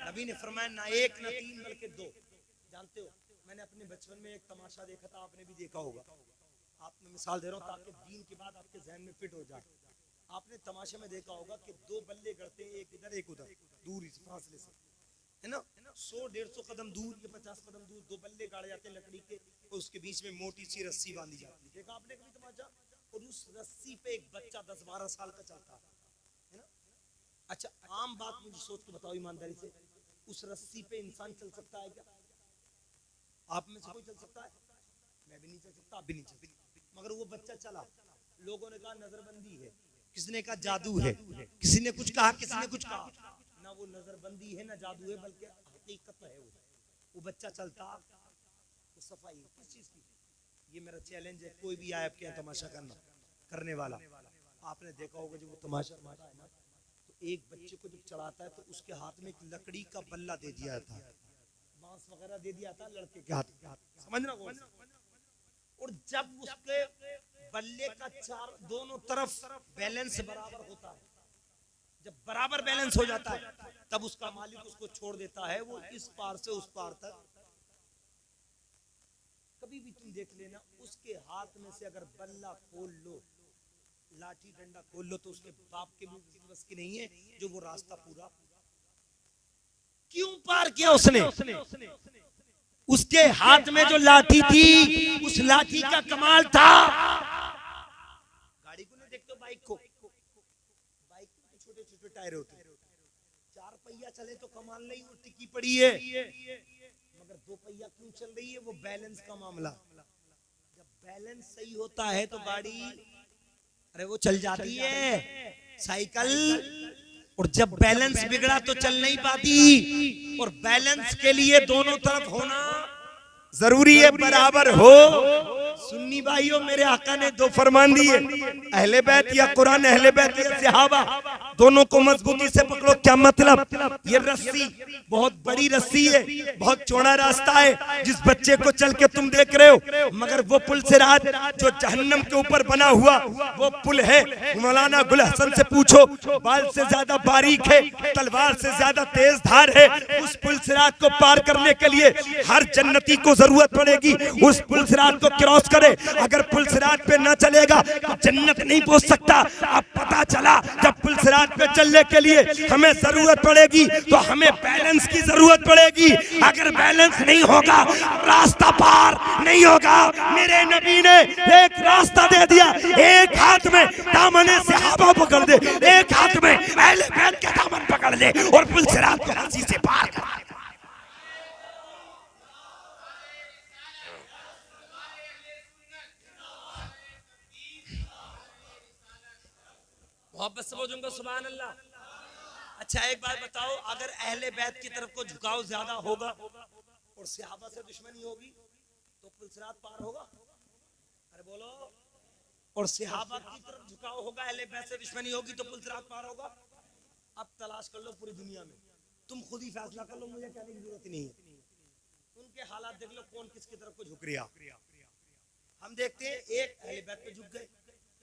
नबी ने फरमाया ना एक ना तीन बल्कि दो। जानते हो, मैंने अपने बचपन में एक तमाशा देखा था, आपने भी देखा होगा। आपने मिसाल दे रहा हूँ ताकि दीन की बात आपके जहन में फिट हो जाए। आपने तमाशे में देखा होगा कि दो बल्ले गड़ते हैं, एक इधर एक उधर, दूर इस फासले से, है ना, 100-150 कदम दूर या 50 कदम दूर दो बल्ले गाड़े जाते हैं लकड़ी के, और उसके बीच में मोटी सी रस्सी बांधी जाती है। देखा आपने कभी तमाशा? और उस रस्सी पे एक बच्चा 10-12 साल का चलता है ना। अच्छा, आम बात मुझे सोच के बताओ ईमानदारी से, उस रस्सी पे इंसान चल सकता है क्या? आप में से कोई चल सकता है? मैं भी नहीं चल सकता, आप भी नहीं चल सकता। मगर वो बच्चा चला, लोगों ने कहा नजरबंदी है, किसी ने कहा जादू है, किसी ने कुछ कहा, किसी ने कुछ कहा। ना वो नजरबंदी है ना जादू है, बल्कि हकीकत है। वो बच्चा चलता, वो सफाई किस चीज की? ये मेरा चैलेंज है, कोई भी आए आपके यहाँ तमाशा करने वाला, आपने देखा होगा जब वो तमाशा है ना, तो एक बच्चे को जब चढ़ाता है तो उसके हाथ में एक लकड़ी का बल्ला दे दिया था, बांस वगैरह दे दिया था लड़के के हाथ, समझना कौन? और जब उसके बल्ले का चार दोनों तरफ बैलेंस बराबर होता है, जब बराबर बैलेंस हो जाता है, तब उसका मालिक उसको छोड़ देता है, वो इस पार से उस पार तक। कभी भी तुम देख लेना, उसके हाथ में से अगर बल्ला खोल लो, लाठी डंडा खोल लो, तो उसके बाप के भी बस की नहीं है जो वो रास्ता पूरा क्यों पार किया उसने। उसके हाथ में जो लाठी थी, उस लाठी का कमाल था। गाड़ी को नहीं देखते हो, बाइक को, बाइक के छोटे छोटे टायर होते हैं, चार पहिया चले तो कमाल नहीं, वो टिकी पड़ी है। मगर दो पहिया क्यों चल रही है? वो बैलेंस का मामला। जब बैलेंस सही होता है तो गाड़ी, अरे वो चल जाती है, साइकिल। और जब बैलेंस बिगड़ा तो चल नहीं पाती। और बैलेंस के लिए दोनों तरफ होना जरूरी है, बराबर हो। सुन्नी भाइयों, मेरे आका ने दो फरमान दिए, अहले बैत या कुरान, अहले बैत या सहाबा, दोनों को मजबूती से पकड़ो। क्या मतलब? ये रस्सी बहुत बड़ी रस्सी है, बहुत चौड़ा रास्ता है, जिस बच्चे को चल के तुम देख रहे हो, मगर वो पुल सिरात जो जहन्नम के ऊपर बना हुआ वो पुल है। मौलाना गुल हसन से पूछो, बाल से ज्यादा बारीक है, तलवार से ज्यादा तेज धार है। उस पुल सिरात को पार करने के लिए हर जन्नती को जरूरत पड़ेगी उस पुल सिरात को क्रॉस करे। अगर पुल सिरात पे न चलेगा तो जन्नत नहीं पहुंच सकता। अब पता चला, जब पुल सिरात पे चलने के लिए हमें जरूरत पड़ेगी तो हमें बैलेंस की जरूरत पड़ेगी। अगर बैलेंस नहीं होगा, रास्ता पार नहीं होगा। मेरे नबी ने एक रास्ता दे दिया, एक हाथ में दामन सहाबा पकड़ दे, एक हाथ में अहले बैत का दामन पकड़ ले और पुल सिरात को हंसी से पार कर। मोहब्बत से बोलूंगा सुभान अल्लाह। अच्छा, एक बात बताओ, अगर अहले बैत की तरफ को झुकाव ज्यादा होगा और सहाबा से दुश्मनी होगी तो पुल सिरात पार होगा? अरे बोलो। और सहाबा की तरफ झुकाव होगा, अहले बैत से दुश्मनी होगी तो पुल सिरात पार होगा? अब तलाश कर लो पूरी दुनिया में, तुम खुद ही फैसला कर लो, मुझे कहने की जरूरत नहीं है। उनके हालात देख लो, कौन किसकी तरफ को झुक रहा। हम देखते हैं एक अहले बैत पे झुक गए,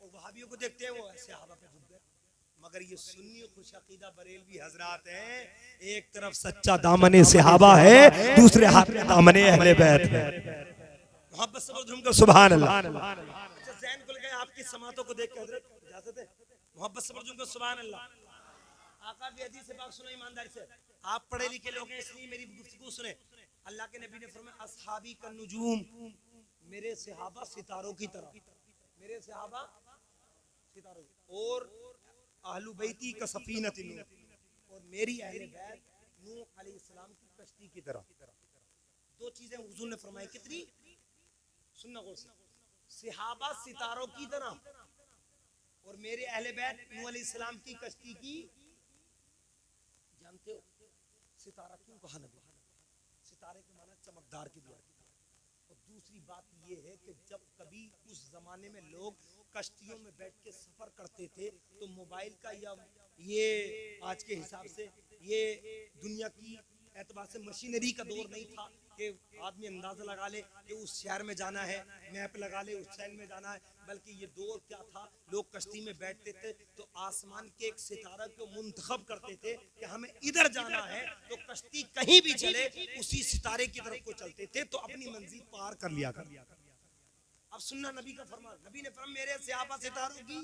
और वहाबियों को देखते हैं वो सहाबा पे झुक गए। मगर ये सुन्नी खुश अकीदा बरेलवी हजरात हैं, एक तरफ सच्चा दामन सहाबा है, दूसरे हाथ में दामन अहले बैत है। मोहब्बत से बोलूंगा सुभान अल्लाह। अच्छा, ज़हन खुल गए आपकी समातों को देख के हजरत, इजाजत है? मोहब्बत से बोलूंगा सुभान अल्लाह। आका की हदीस से पाक सुनो ईमानदारी से, आप पढ़े लिखे लोग हैं इसलिए मेरी गुफ्तगू सुने। अल्लाह के नबी ने फरमाया असहाबी का नुजूम, मेरे सहाबा सितारों की तरह, मेरे सहाबा सितारों, और अहलु बैती का सफीनत नूह, और मेरी अहले बैत नूह अलैहिस्सलाम की कश्ती की तरह। दो चीजें हुजूर ने फरमाई, कितनी? सुनना गौर से, सहाबा सितारों की तरह और मेरे अहले बैत नूह अलैहिस्सलाम की कश्ती की। जानते हो सितारा क्यों कहा नबी? सितारे के माना चमकदार की दुआ। और दूसरी बात ये है कि जब कभी उस जमाने में लोग कश्तियों में बैठ के सफर करते थे तो मोबाइल का या ये आज के हिसाब से ये दुनिया की एतबार से मशीनरी का दौर नहीं था कि आदमी अंदाजा लगा ले कि उस शहर में जाना है, मैप लगा ले उस शहर में जाना है, बल्कि ये दौर क्या था, लोग कश्ती में बैठते थे तो आसमान के एक सितारा को मुंतखब करते थे कि हमें इधर जाना है, तो कश्ती कहीं भी चले उसी सितारे की तरफ को चलते थे तो अपनी मंजिल पार कर लिया कर। अब सुनना नबी का फरमान, नबी ने फरमाया मेरे सहाबा सितारों की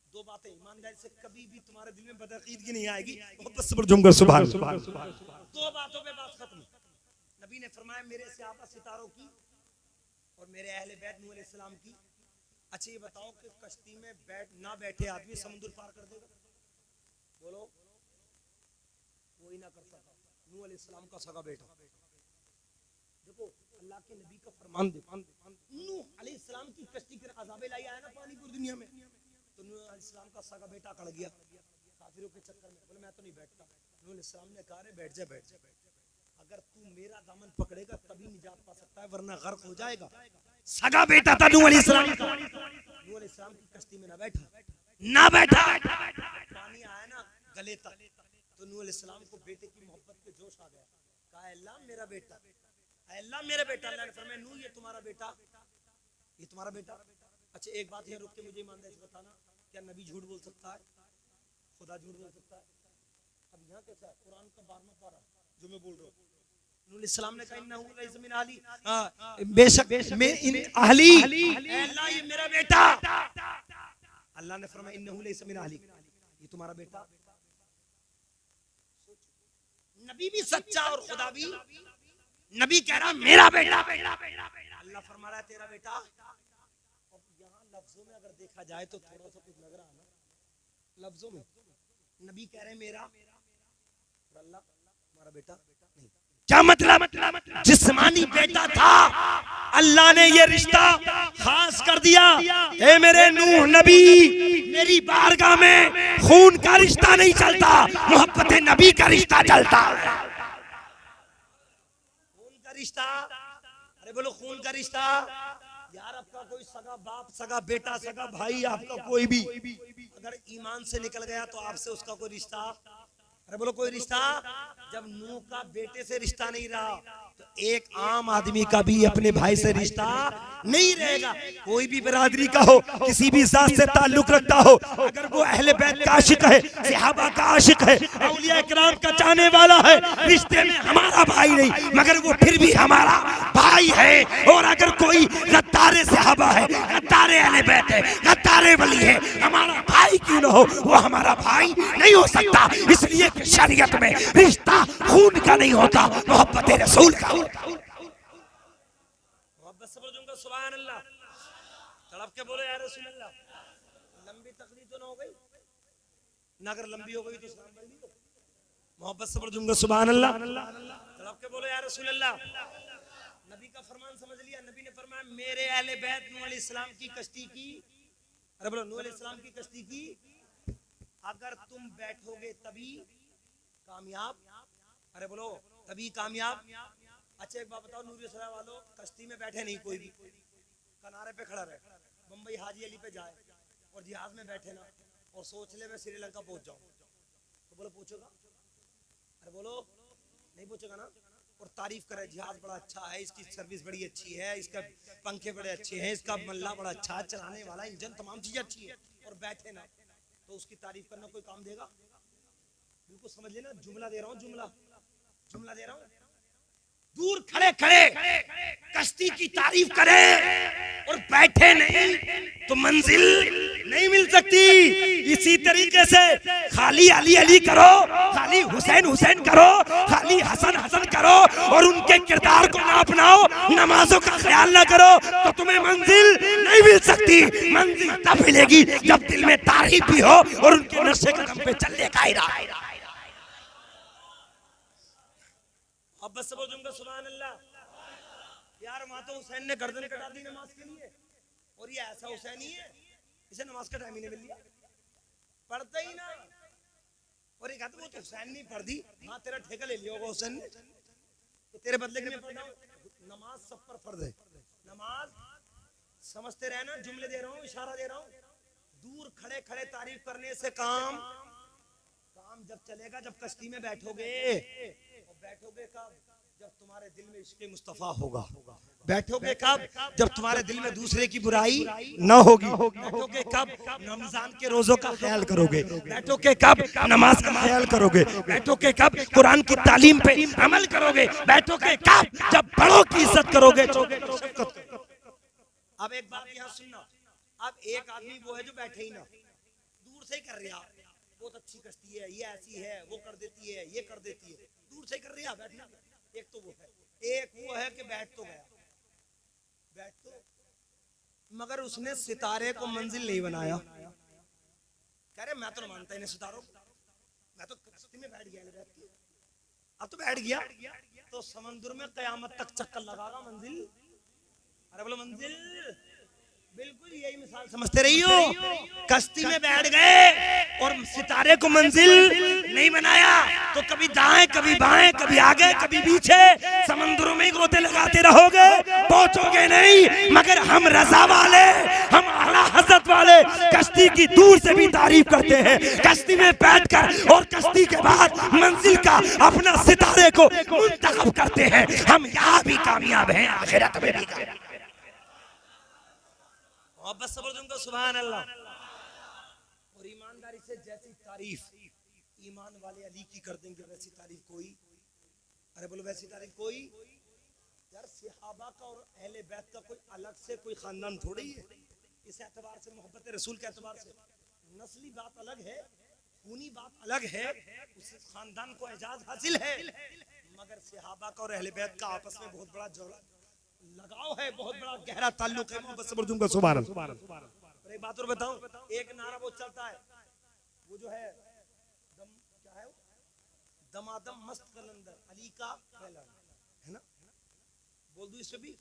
दो बातें ईमानदारी से कभी भी तुम्हारे दिल में बदअकीदगी नहीं आएगी। बस जमकर सुभान अल्लाह। दो बातों पे बात खत्म। नबी ने फरमाया मेरे सहाबा सितारों की और मेरे अहले बैत नूह अलैहिस्सलाम की। अच्छा ये बताओ कि कश्ती में ना बैठे आदमी समुद्र पार कर देगा? बोलो, कोई ना कर सका। नूह अलैहिस्सलाम का सगा बेटा, देखो अल्लाह के नबी का फरमान देखो, नूह अलैहिस्सलाम की कश्ती के अज़ाब लाई आया ना पानी पूरी दुनिया में, तो नूह अलैहिस्सलाम का सगा बेटा अकड़ गया काफिरों के चक्कर में, बोले मैं तो नहीं बैठता। नूह अलैहिस्सलाम ने कहा रे बैठ जा बैठ जा, अगर तू मेरा दामन पकड़ेगा तभी निजात पा सकता है वरना गर्क हो जाएगा। सगा बेटा था नूह अलैहिस्सलाम का, नूह अलैहिस्सलाम की कश्ती में ना बैठा, पानी आया ना गले तक, तो नूह अलैहिस्सलाम को बेटे की मोहब्बत पे जोश आ गया, कहा अल्लाह मेरा बेटा, अल्लाह मेरा बेटा। अल्लाह ने फरमाया नूह ये तुम्हारा बेटा, ये तुम्हारा बेटा। अच्छा एक बात है, रुक के मुझे ईमानदारी से बताना, क्या नबी झूठ बोल सकता है? खुदा झूठ बोल सकता है? अब यहाँ कैसा है, कुरान का 12वां पारा जो मैं बोल रहा हूँ, नूह अलैहिस्सलाम ने कहा इन्नहु लैसा मिन अहली, बेशक मैं इन अहली, अल्लाह ये मेरा बेटा। अल्लाह ने फरमाया इन्नहु लैसा मिन अहली, ये तुम्हारा बेटा। नबी भी सच्चा और खुदा भी, नबी कह रहा मेरा बेटा, अल्लाह फरमा रहा है तेरा बेटा। अब यहाँ लफ्जों में अगर देखा जाए तो थोड़ा सा कुछ लग रहा है ना, लफ्जों में नबी कह रहे मेरा और अल्लाह हमारा बेटा नहीं। क्या मतलब? जिस्मानी बेटा था, अल्लाह ने ये रिश्ता खास कर दिया। ए मेरे नूह नबी, मेरी बारगाह में खून का रिश्ता नहीं चलता, मोहब्बत नबी का रिश्ता चलता है। खून का रिश्ता, अरे बोलो खून का रिश्ता। यार आपका कोई सगा बाप, सगा बेटा, सगा भाई, आपका कोई भी अगर ईमान से निकल गया तो आपसे उसका कोई रिश्ता, अरे बोलो कोई रिश्ता। जब नूह का बेटे से रिश्ता नहीं रहा तो एक आम आदमी का भी अपने भाई से रिश्ता नहीं रहेगा। कोई भी बिरादरी का हो, किसी भी जात से ताल्लुक रखता हो, अगर वो अहले बैत का आशिक है, सहाबा का आशिक है, औलिया किराम का चाहने वाला है, रिश्ते में हमारा भाई नहीं मगर वो फिर भी हमारा भाई है। और अगर कोई गद्दारे सहाबा है, गद्दारे अहले बैत है, गद्दारे वली है, हमारा भाई क्यों ना हो, वो हमारा भाई नहीं हो सकता। इसलिए शरीयत में रिश्ता खून का नहीं होता, मोहब्बत रसूल का होता। मोहब्बत से बोलूंगा सुभान अल्लाह, तड़प के बोले या रसूल अल्लाह। लंबी तकलीफ तो ना हो गई ना, अगर लंबी हो गई तो सलाम पढ़ ली। मोहब्बत से बोलूंगा सुभान अल्लाह, तड़प के बोले या रसूल अल्लाह। नबी का फरमान समझ लिया, नबी ने फरमाया मेरे अहले बैत नूह अलैहिस्सलाम की कश्ती की, अरे बोलो नूह अलैहिस्सलाम की कश्ती की, अगर तुम बैठोगे तभी कामयाब, अरे बोलो तभी कामयाब। अच्छा एक बात बताओ, नूरी सरा वालों कश्ती में बैठे नहीं, कोई भी किनारे पे खड़ा रहे, बम्बई हाजी अली पे जाए और जहाज में बैठे ना और सोच ले मैं श्रीलंका पहुंच जाऊं, तो बोलो पहुंचेगा? अरे बोलो नहीं पहुंचेगा ना। और तारीफ करे जहाज बड़ा अच्छा है, इसकी सर्विस बड़ी अच्छी है, इसका पंखे बड़े अच्छे हैं, इसका मल्ला बड़ा अच्छा है, चलाने वाला इंजन तमाम चीजें अच्छी है, और बैठे ना तो उसकी तारीफ करना कोई काम देगा? बिल्कुल समझ लेना, जुमला दे रहा हूँ, जुमला दे रहा हूँ। दूर खड़े खड़े कश्ती की तारीफ करे और बैठे नहीं तो मंजिल नहीं मिल सकती। इसी तरीके से खाली अली अली करो, खाली हुसैन हुसैन करो, खाली हसन हसन करो और उनके किरदार को ना अपनाओ, नमाजों का ख्याल ना करो तो तुम्हें मंजिल नहीं मिल सकती। मंजिल तब मिलेगी जब दिल में तारीफ भी हो और उनके नक्शे कदम पे चलने का इरादा। अब बस बोलूंगा सुभान अल्लाह। यार वहां तो हुसैन ने गर्दन कटा दी नमाज के लिए, और ये ऐसा हुसैन ही है, इसे नमाज का टाइम ही नहीं मिल लिया, पढ़ता ही ना। और ये कहते वो तो हुसैन नहीं पढ़ दी। हाँ तेरा ठेका ले लिया होगा हुसैन ने, तो तेरे बदले के लिए पढ़ रहा हूं। नमाज सब पर फर्ज है। नमाज समझते रहना, जुमले दे रहा हूँ, इशारा दे रहा हूँ। दूर खड़े खड़े तारीफ करने से काम जब चलेगा जब कश्ती में बैठोगे। और बैठोगे कब? जब तुम्हारे दिल में इश्क़ मुस्तफा होगा। बैठोगे कब? जब तुम्हारे दिल में दूसरे की बुराई न होगी। बैठोगे कब? रमजान के रोजों का ख्याल करोगे। बैठोगे कब? नमाज का ख्याल करोगे। बैठोगे कब? कुरान की तालीम पे अमल करोगे। बैठोगे कब? जब बड़ों की इज्जत करोगे। अब एक बात यहाँ सुनना, अब एक आदमी वो है जो बैठे ही ना, दूर से ही कर रहा, बहुत अच्छी कश्ती है, ये ऐसी है, वो कर देती है, ये कर देती है, दूर से कर रहा बैठना। एक तो वो है, एक वो है कि बैठ तो गया, बैठ तो, मगर उसने सितारे को मंजिल नहीं बनाया। कह रहे मैं तो नहीं मानता इन्हें सितारों, मैं तो कश्ती में बैठ गया, अब तो बैठ गया तो समंदर में कयामत तक चक्कर लगागा मंजिल। अरे बोलो मंजिल, बिल्कुल यही मिसाल समझते रही हो। कश्ती में बैठ गए और सितारे को मंजिल नहीं बनाया तो कभी दाएं कभी बाएं, कभी आगे कभी पीछे, समंदरों में गोते लगाते रहोगे, पहुंचोगे नहीं। मगर हम रजा वाले, हम आला हज़रत वाले कश्ती की दूर से भी तारीफ करते हैं, कश्ती में बैठकर, और कश्ती के बाद मंजिल का अपना सितारे को मुंतखब करते हैं। हम यहाँ भी कामयाब हैं, आखिरत में भी कामयाब। बस सबर दूंगा सुभान अल्लाह। और ईमानदारी से जैसी तारीफ ईमान वाले अली की कर देंगे वैसी तारीफ कोई, अरे बोलो वैसी तारीफ कोई। यार सहाबा का और अहले बैत का कोई अलग से कोई खानदान थोड़ी है। इस एतबार से, मोहब्बत रसूल के एतबार से नस्ली बात अलग है, खूनी बात अलग है, उस खानदान को एजाज हासिल है। मगर सहाबा का और अहले बैत का आपस में बहुत बड़ा जोड़ा लगाव है, बहुत बड़ा गहरा ताल्लुक है। मोहब्बत से दूंगा सुभान अल्लाह। एक बात और बताऊं, एक नारा वो चलता है, वो जो है दम, क्या है वो? दमादम मस्त कलंदर अली का फैलाना, है ना? बोल दूं इससे भी,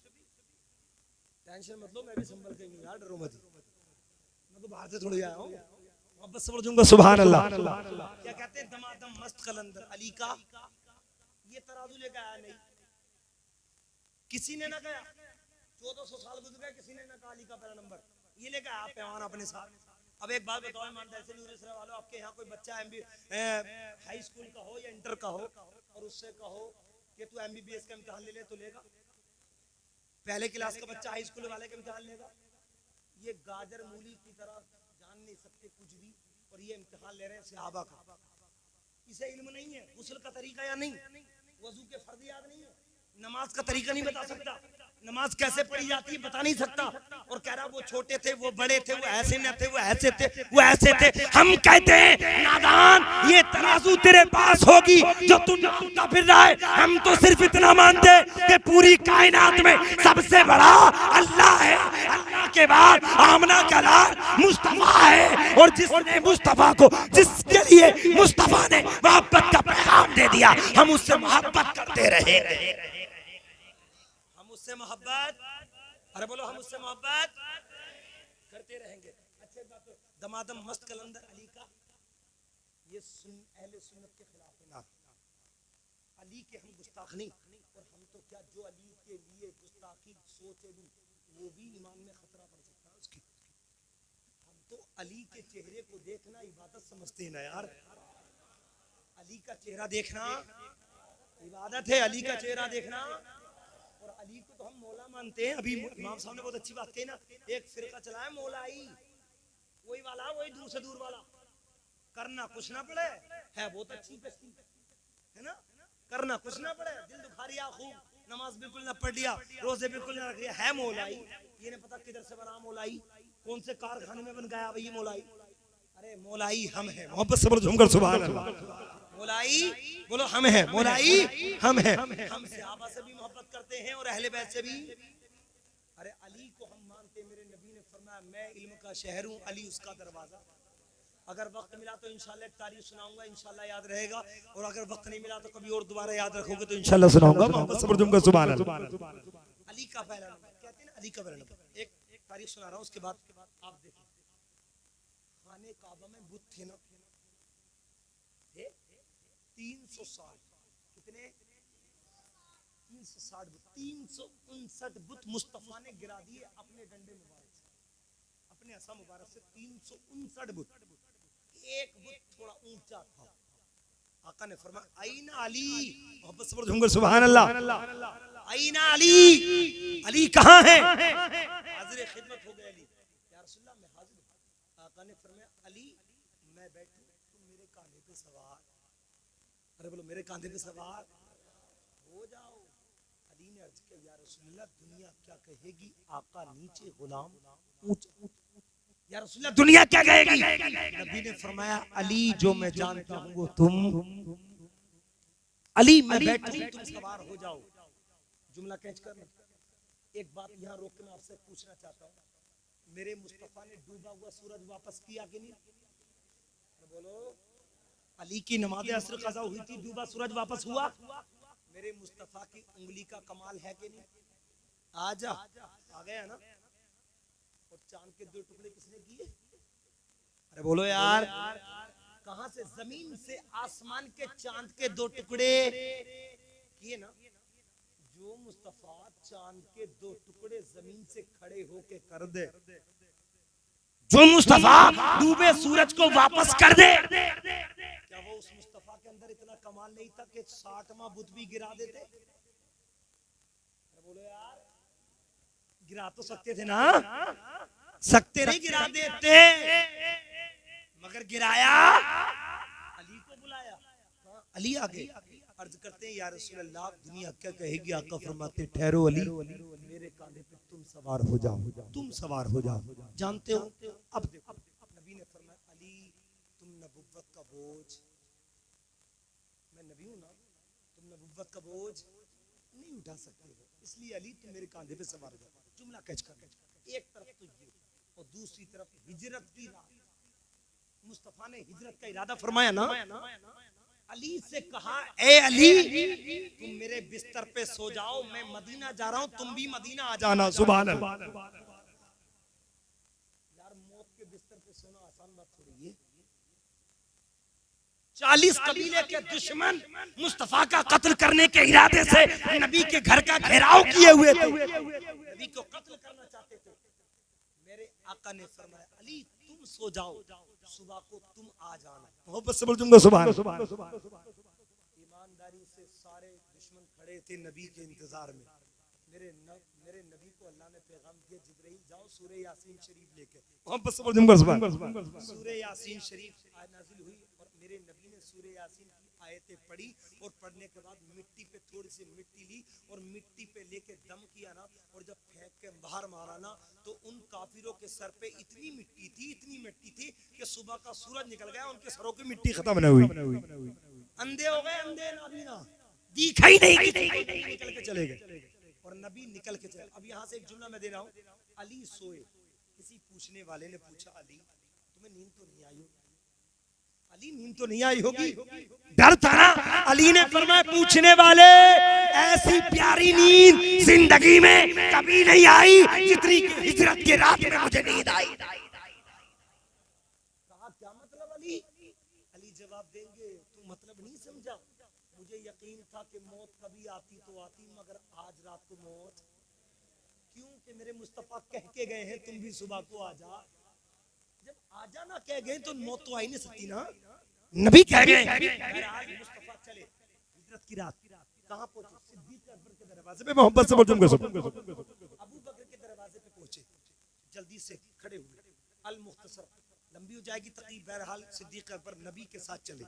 टेंशन मत लो, मैं भी संभल के यार, डरो मत, मैं तो बाहर से थोड़ी आया हूँ। मोहब्बत से दूंगा सुभान अल्लाह। क्या कहते हैं? दमादम मस्त कलंदर अली का, ये तराजू लेकर आया नहीं, किसी ने ना कहा 1400 साल गुजर गए, किसी ने ना कहा अली का पहला नंबर, ये लेकर आप पैमान अपने साथ। अब एक बात बताओ ईमानदारी से नूर वालों, आपके यहाँ कोई बच्चा हाई स्कूल का हो या इंटर का हो और उससे कहो कि तू MBBS का इम्तिहान ले ले, तो लेगा? पहले क्लास का बच्चा हाई स्कूल वाले का इम्तिहान लेगा? ये गाजर मूली की तरह जान नहीं सकते कुछ भी, और ये इम्तिहान ले रहे हैं सहाबा का। इसे इल्म नहीं है गुस्ल का तरीका या नहीं, वजू के फर्ज याद नहीं है, नमाज का तरीका नहीं बता सकता, नमाज कैसे पढ़ी जाती है बता नहीं सकता, और कह रहा वो छोटे थे, वो बड़े थे, वो ऐसे न थे, वो ऐसे थे, वो ऐसे थे। हम कहते हैं नादान, ये तराजू तेरे पास होगी जो तू नापता फिर रहा है। हम तो सिर्फ इतना मानते कि पूरी कायनात में सबसे बड़ा अल्लाह है, अल्लाह के बाद आमना का लाल मुस्तफा है, और जिसने मुस्तफा को, जिसके लिए मुस्तफा ने मोहब्बत का पैगाम दे दिया, हम उससे मोहब्बत करते रहेंगे, उससे मोहब्बत, अरे बोलो हम उससे मोहब्बत करते रहेंगे। अच्छे बात, दमादम मस्त कलंदर अली का, ये अहले सुन्नत के खिलाफ है ना, अली के हम गुस्ताख नहीं, और हम तो क्या, जो अली के लिए गुस्ताखी सोचे भी वो भी ईमान में खतरा पड़ सकता है उसकी। हम तो अली के चेहरे को देखना इबादत समझते हैं ना यार, अली का चेहरा देखना इबादत है, अली का चेहरा देखना। और अली को तो हम मौला मानते हैं। अभी इमाम साहब ने बहुत अच्छी बात कही ना, एक फिरका चला है मौलाई, वही वाला, वही दूर से दूर वाला, करना कुछ ना पड़े, है बहुत अच्छी कश्ती, है ना, करना कुछ ना पड़े, दिल दुखा रिया खूब, नमाज बिल्कुल ना पढ़ लिया, रोजे बिल्कुल ना रख लिया, है मौलाई, ये नहीं पता किधर से बना मौलाई, कौन से कारखाने में बन गया भाई मौलाई? अरे मौलाई हम हैं। मोहब्बत से बोलो झूमकर सुभान अल्लाह। मौलाई बोलो हम हैं, मौलाई हम हैं। हम सहाबा से भी मोहब्बत करते हैं और अहले बैत से भी। अरे अली को हम मानते हैं। मेरे नबी ने फरमाया मैं इल्म का शहर हूँ, अली उसका दरवाजा। अगर वक्त मिला तो इंशाल्लाह एक तारीफ सुनाऊंगा, इंशाल्लाह याद रहेगा। और अगर वक्त नहीं मिला तो कभी और दोबारा याद रखोगे तो इंशाल्लाह सुनाऊंगा। मोहब्बत से बोलो झूमकर सुभान अल्लाह। अली का पहला नंबर कहते हैं ना, अली का पहला नंबर। एक तारीफ सुना रहा हूँ, उसके बाद आप देखिए। खाने काबा में बुत थे ना, 360 कितने? 360 बुत, 359 बुत मुस्तफा ने गिरा दिए अपने डंडे मुबारक से, अपने असा मुबारक से 359 बुत। एक बुत थोड़ा ऊंचा था। आका ने फरमाया आईना अली। मोहब्बत से बोलो झूमकर सुभान अल्लाह। आईना अली, अली कहाँ है? हाजिर खिदमत हो गए अली। या रसूलल्लाह मैं हाजिर हूं। आका ने फरमाया अली मैं बैठूं, तुम मेरे कांधे पे सवार। अरे बोलो मेरे कांधे पे सवार हो जाओ। अली ने अर्ज किया या रसूलल्लाह दुनिया क्या कहेगी? आका नीचे, गुलाम ऊंचा। या रसूलल्लाह दुनिया क्या कहेगी? नबी ने फरमाया अली जो मैं जानता हूँ वो तुम। अली मैं बैठूं, तुम सवार हो जाओ। जुमला कैच करना। एक बात यहाँ रोक के मैं आपसे पूछना चाहता हूँ, मेरे मुस्तफा ने डूबा हुआ सूरज वापस किया कि नहीं? तो बोलो अली की नमाज असर कज़ा हुई थी, डूबा सूरज वापस हुआ। मेरे मुस्तफा की उंगली का कमाल है कि नहीं? आजा आ गया ना। और चांद के 2 टुकड़े किसने किए? अरे बोलो यार, कहां से? जमीन से आसमान के चांद के 2 टुकड़े किए ना। जो मुस्तफा चांद के 2 टुकड़े जमीन से खड़े होके कर दे, जो मुस्तफा डूबे सूरज को वापस कर दे, क्या वो उस मुस्तफा के अंदर इतना कमाल नहीं था कि 60वां बुत भी गिरा देते? बोलो यार, गिरा तो सकते थे ना? सकते नहीं गिरा देते, मगर गिराया। अली को बुलाया, अली आगे अर्ज करते हैं या रसूल अल्लाह दुनिया क्या कहेगी? आका फरमाते ठहरो अली, मेरे कांधे पे तुम सवार हो जाओ, तुम सवार हो जाओ। जानते हो अब देखो नबी ने फरमाया अली तुम नबुव्वत का बोझ, मैं नबी हूं ना, तुम नबुव्वत का बोझ नहीं उठा सकते हो, इसलिए अली तुम मेरे कांधे पे सवार हो जाओ। जुमला कैच कर। एक तरफ तो ये और दूसरी तरफ हिजरत की राह। मुस्तफा ने हिजरत का इरादा फरमाया ना, अली से कहा ए अली तुम मेरे बिस्तर पे सो जाओ, मैं मदीना जा रहा हूं, तुम भी मदीना आ जाना। सुभान अल्लाह। यार मौत के बिस्तर पे सोना आसान बात थोड़ी है। 40 कबीले के दुश्मन मुस्तफा का कत्ल करने के इरादे से नबी के घर का घेराव किए हुए थे, नबी को कत्ल करना चाहते थे। मेरे आका ने फरमाया अली तुम सो जाओ, सुबह को तुम आ जाना। मोहब्बत से बोलूंगा सुभान। ईमानदारी से सारे दुश्मन खड़े थे नबी के इंतजार में। मेरे नबी को अल्लाह ने पैगाम दिया जिब्राइल जाओ सूरह यासीन शरीफ लेके। मोहब्बत से बोलूंगा सुभान। सूरह यासीन शरीफ आयत नाज़िल हुई और मेरे नबी ने सूरह यासीन की आयतें पढ़ी और पढ़ने के बाद मिट्टी पे थोड़ी सी मिट्टी ली और मिट्टी पे लेके दम किया ना, और जब फेंक के बाहर मारा ना तो उन काफिरों के सर पे इतनी मिट्टी थी कि सुबह का सूरज निकल गया, उनके सरों की मिट्टी खत्म न हुई। अंधे हो गए, अंधे नाबीना, दिखाई नहीं, निकल के चले गए और नबी निकल के चले। अब यहाँ से एक जुमला मैं दे रहा हूँ, अली सोए, किसी पूछने वाले ने पूछा अली तुम्हें नींद तो नहीं आई होगी? अली नींद तो नहीं आई होगी? डर था ना। अली ने फरमाया पूछने वाले ऐसी प्यारी नींद जिंदगी में कभी नहीं आई जितनी हिजरत के रात में मुझे नींद आई। कहा क्या मतलब अली? अली जवाब देंगे तू मतलब नहीं समझा, मुझे यकीन था कि मौत कभी आती तो आती, मगर आज रात को मौत क्यों? कि मेरे मुस्तफा कह के गए हैं तुम भी सुबह को आ जा। जब आ जाना कह गए तो मौत तो आ ही नहीं सकती ना, नबी कह गए। आज मुस्तफा चले हिजरत की रात, कहां पहुंचे? सिद्दीक अकबर के दरवाजे पे। मोहब्बत से बोलूंगा सुभान। अबू बकर के दरवाजे पे पहुंचे, जल्दी से खड़े हुए। अल मुख्तसर लंबी हो जाएगी तकरीब। बहरहाल सिद्दीक अकबर नबी के साथ चले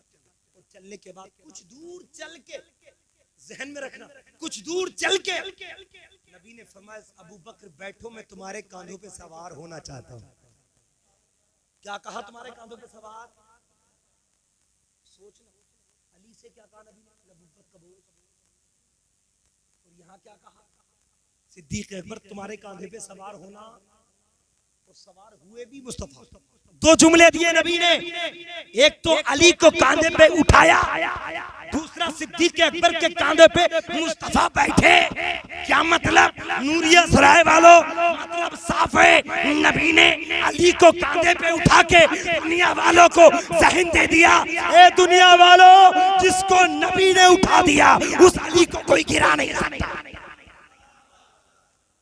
और चलने के बाद कुछ दूर चल के, जहन में रखना, कुछ दूर चल के नबी ने फरमाया अबू बकर बैठो, मैं तुम्हारे कांधों पे सवार होना चाहता हूँ। क्या कहा तुम्हारे कांधों पे सवार? सोचना, अली से क्या कहा नबी ने? नबूवत का बोझ। और यहाँ क्या कहा? सिद्दीक अकबर तुम्हारे कांधे पे सवार होना, और सवार हुए भी मुस्तफा। दो जुमले दिए नबी ने, एक तो अली को कांधे पे उठाया, दूसरा सिद्दीक अकबर के कांधे पे मुस्तफा बैठे। क्या मतलब? नूरिया सराय वालों, मतलब साफ है, नबी ने अली को कांधे पे उठा के दुनिया वालों को जहन दे दिया, ए दुनिया वालों, जिसको नबी ने उठा दिया उस अली को कोई गिरा नहीं सकता।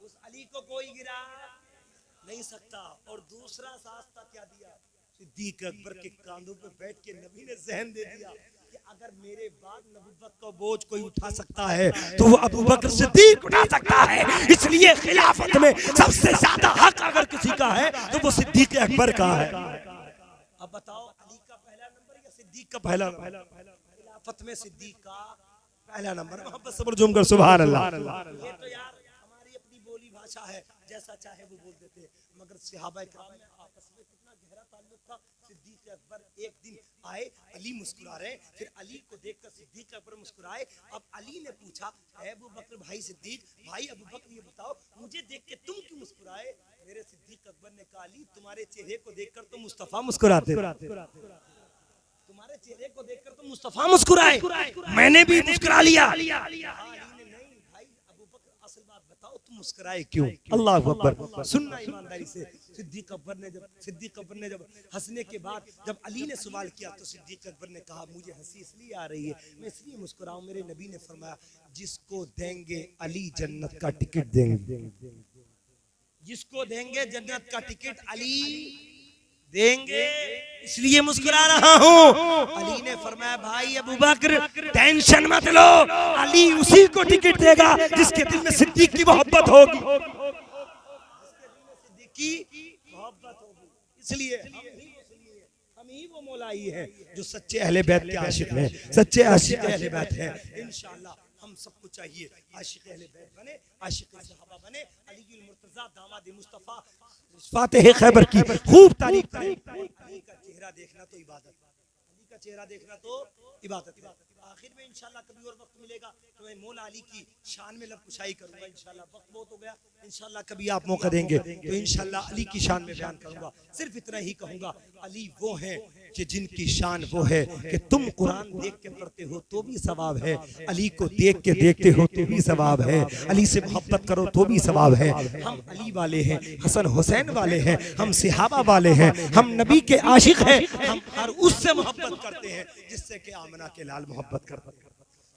उस अली को कोई गिरा नहीं सकता। और दूसरा रास्ता क्या दिया? सिद्दीक अकबर के कांधों पे बैठ के नबी ने जहन दे दिया कि अगर मेरे बाद नबूवत का बोझ कोई उठा सकता है तो वो अबू बकर सिद्दीक उठा सकता है। इसलिए खिलाफत में सबसे ज्यादा हक अगर किसी का है तो वो सिद्दीक अकबर का है। अब बताओ, अली का पहला नंबर या सिद्दीक का पहला नंबर? खिलाफत में सिद्दीक का पहला नंबर। मोहब्बत सब्र जुम कर सुभान अल्लाह। ये तो यार हमारी अपनी बोली भाषा है, जैसा चाहे वो बोल देते हैं, मगर सहाबा किराम में आपस में कितना गहरा ताल्लुक था। सिद्दीक अकबर एक दिन आए, अली मुस्कुरा रहे, फिर अली को देखकर सिद्दीक अकबर मुस्कुराए। अब अली ने पूछा, अबू बकर भाई सिद्दीक भाई अबू बकर, ये बताओ मुझे देख के तुम क्यों मुस्कुराए? मेरे सिद्दीक अकबर ने कहा, अली तुम्हारे चेहरे को देखकर तो मुस्तफा मुस्कुराते, तुम्हारे चेहरे को देखकर तो मुस्तफा मुस्कुराए, मैंने भी मुस्कुरा लिया। असल बात बताओ, तुम मुस्कुराए क्यों? अल्लाह अकबर। सुनना ईमानदारी से, सिद्दीक अकबर ने जब हंसने के बाद जब अली ने सवाल किया तो सिद्दीक अकबर ने कहा, मुझे हंसी इसलिए आ रही है, मैं इसलिए मुस्कुराऊं, मेरे नबी ने फरमाया, जिसको देंगे अली जन्नत का टिकट देंगे, जिसको देंगे जन्नत का टिकट अली देंगे, इसलिए मुस्कुरा रहा हूँ। अली ने फरमाया, भाई अबू बकर टेंशन मत लो, अली उसी को टिकट देगा जिसके दिल में सिद्दीक की मोहब्बत होगी, सिद्दीक की मोहब्बत होगी। इसलिए हम ही वो मौलाई है जो सच्चे अहले बैत के आशिक हैं, सच्चे आशिक अहले बैत हैं। इंशाअल्लाह हम सबको चाहिए आशिक अहले बैत बने, आशिक सहाबा बने, अली मुर्तजा दामाद मुस्तफा फातिह खैबर की खूब तारीफ करें। अली का चेहरा देखना तो इबादत, अली का चेहरा देखना तो इबादत है। आखिर में इंशाल्लाह कभी और वक्त मिलेगा तो मैं मौला अली की शान में लबकुशाई करूंगा। इंशाल्लाह वक्त बहुत हो गया, इंशाल्लाह कभी आप मौका देंगे तो इंशाल्लाह अली की शान में बयान करूंगा। सिर्फ इतना ही कहूंगा, अली वो हैं कि जिनकी शान वो है कि तुम कुरान देख के पढ़ते हो तो भी सवाब है, अली को देख के देखते हो तो भी सवाब है, अली से मोहब्बत करो तो भी सवाब है। हम अली वाले हैं, हसन हुसैन वाले हैं, हम सहाबा वाले हैं, हम नबी के आशिक हैं, हम हर उससे मोहब्बत करते हैं जिससे कि आमना के लाल मोहब्बत करते हैं।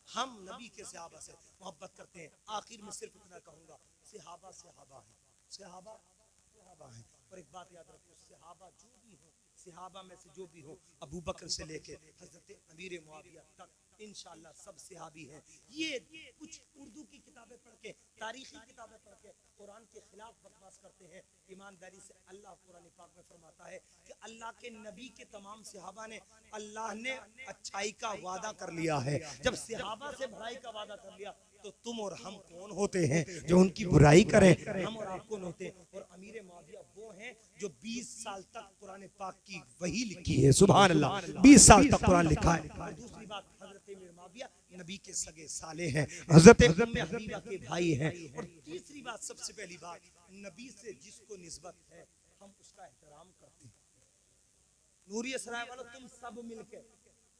हम नबी के सहाबा से मोहब्बत करते हैं। आखिर में सिर्फ इतना कहूंगा, सहाबा सहाबा है, सहाबा सहाबा है। और एक बात याद रखो, सहाबा जो भी हो, सहाबा में से जो भी हो, अबू बकर से लेके हजरत अमीर मुआविया तक इंशाअल्लाह सब सहाबी हैं। ये कुछ उर्दू की किताबें पढ़ के, तारीखी किताबें पढ़ के कुरान के खिलाफ बकवास करते हैं। ईमानदारी से अल्लाह कुरान पाक में फरमाता है कि अल्लाह के नबी के तमाम सहाबा ने, अल्लाह ने अच्छाई का वादा कर लिया है। जब सहाबा से भलाई का वादा कर लिया तो तुम और हम कौन होते हैं जो उनकी बुराई करें? हम और आप कौन होते हैं? और अमीर मुआविया वो हैं जो 20 साल तक कुरान पाक की वही लिखी है। सुभान अल्लाह, 20 साल तक कुरान लिखा है। और दूसरी बात, हजरत अमीर मुआविया नबी के सगे साले हैं, हजरत हबीबा के भाई हैं। और तीसरी बात, सबसे पहली बात, नबी से जिसको निस्बत है हम उसका एहतराम करते हैं। नूरिया सराय वालों, तुम सब मिलके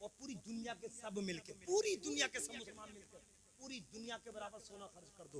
और पूरी दुनिया के सब मिलके, पूरी दुनिया के सब मुसलमान मिलकर पूरी दुनिया के बराबर सोना खर्च कर दो,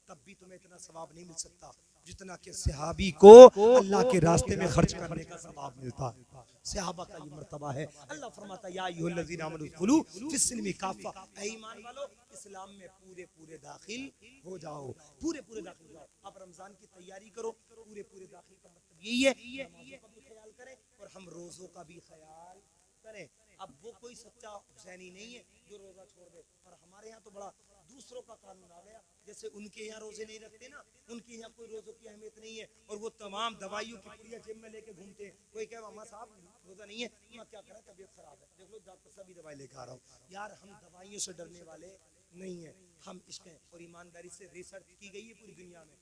तब भी तुम्हें इतना सवाब नहीं मिल सकता जितना कि सहाबी को अल्लाह के रास्ते में खर्च करने का सवाब मिलता है। सहाबा का ये मर्तबा है। अल्लाह फरमाता या अय्युहल्लज़ीना आमनू उदखुलू फिस्सिल्मी काफ़ा, ऐ ईमान वालों इस्लाम में पूरे पूरे दाखिल हो जाओ, पूरे पूरे दाखिल हो जाओ। अब रमजान की तैयारी करो, पूरे पूरे दाखिल का मतलब यही है, नमाज़ों का भी ख्याल करें और हम रोज़ों का भी ख्याल करें। अब वो कोई सच्चा हुसैनी नहीं है जो रोजा छोड़ दे, और हमारे यहाँ तो बड़ा दूसरों का कानून आ गया, जैसे उनके यहाँ रोजे नहीं रखते ना, उनके यहाँ कोई रोजों की अहमियत नहीं है, और वो तमाम दवाइयों की पुड़िया जेब में लेके घूमते हैं। कोई कहे अम्मा साहब रोजा नहीं है, मैं क्या करें, तबीयत खराब है, देख लो डॉक्टर साहब भी दवाई लेकर आ रहा हूँ। यार हम दवाइयों से डरने वाले नहीं है, हम इसमें और ईमानदारी से रिसर्च की गई है पूरी दुनिया में,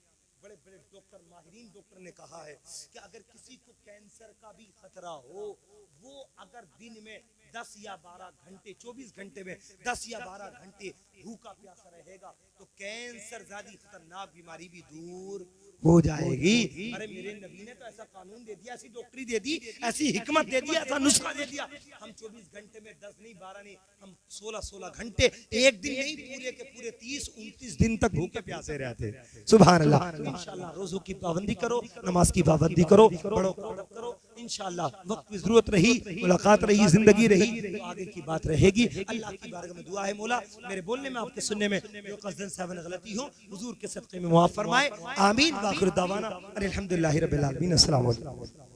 बड़े बड़े डॉक्टर, माहिरीन डॉक्टर ने कहा है कि अगर किसी को कैंसर का भी खतरा हो, वो अगर दिन में 10 या 12 घंटे, 24 घंटे में 10 या 12 घंटे भूखा प्यासा रहेगा तो कैंसर ज्यादा खतरनाक बीमारी भी दूर हो जाएगी। अरे मेरे नबी ने तो ऐसा कानून दे दिया, ऐसी डॉक्टरी दे दी, ऐसी हिकमत दे दी, ऐसा नुस्खा दे दिया। हम 24 घंटे में 10 नहीं, 12 नहीं, हम 16 घंटे, एक दिन नहीं, पूरे के पूरे 30-29 दिन तक भूखे प्यासे रहते। सुभान अल्लाह। इंशाल्लाह रोजों की पाबंदी करो, नमाज की पाबंदी करो, बड़ों का अदब करो। इंशाल्लाह वक्त की जरूरत रही, मुलाकात रही, जिंदगी रही तो आगे की बात रहेगी। अल्लाह की बारगाह में दुआ है, मौला मेरे बोलने में, आपके सुनने में जो कसदन साहब गलती हो, हुजूर के सदक़े में मुआफ़ फरमाए। आमीन। आखिर दावाना अल्हम्दुलिल्लाहि रब्बिल आलमीन। अस्सलाम वालेकुम।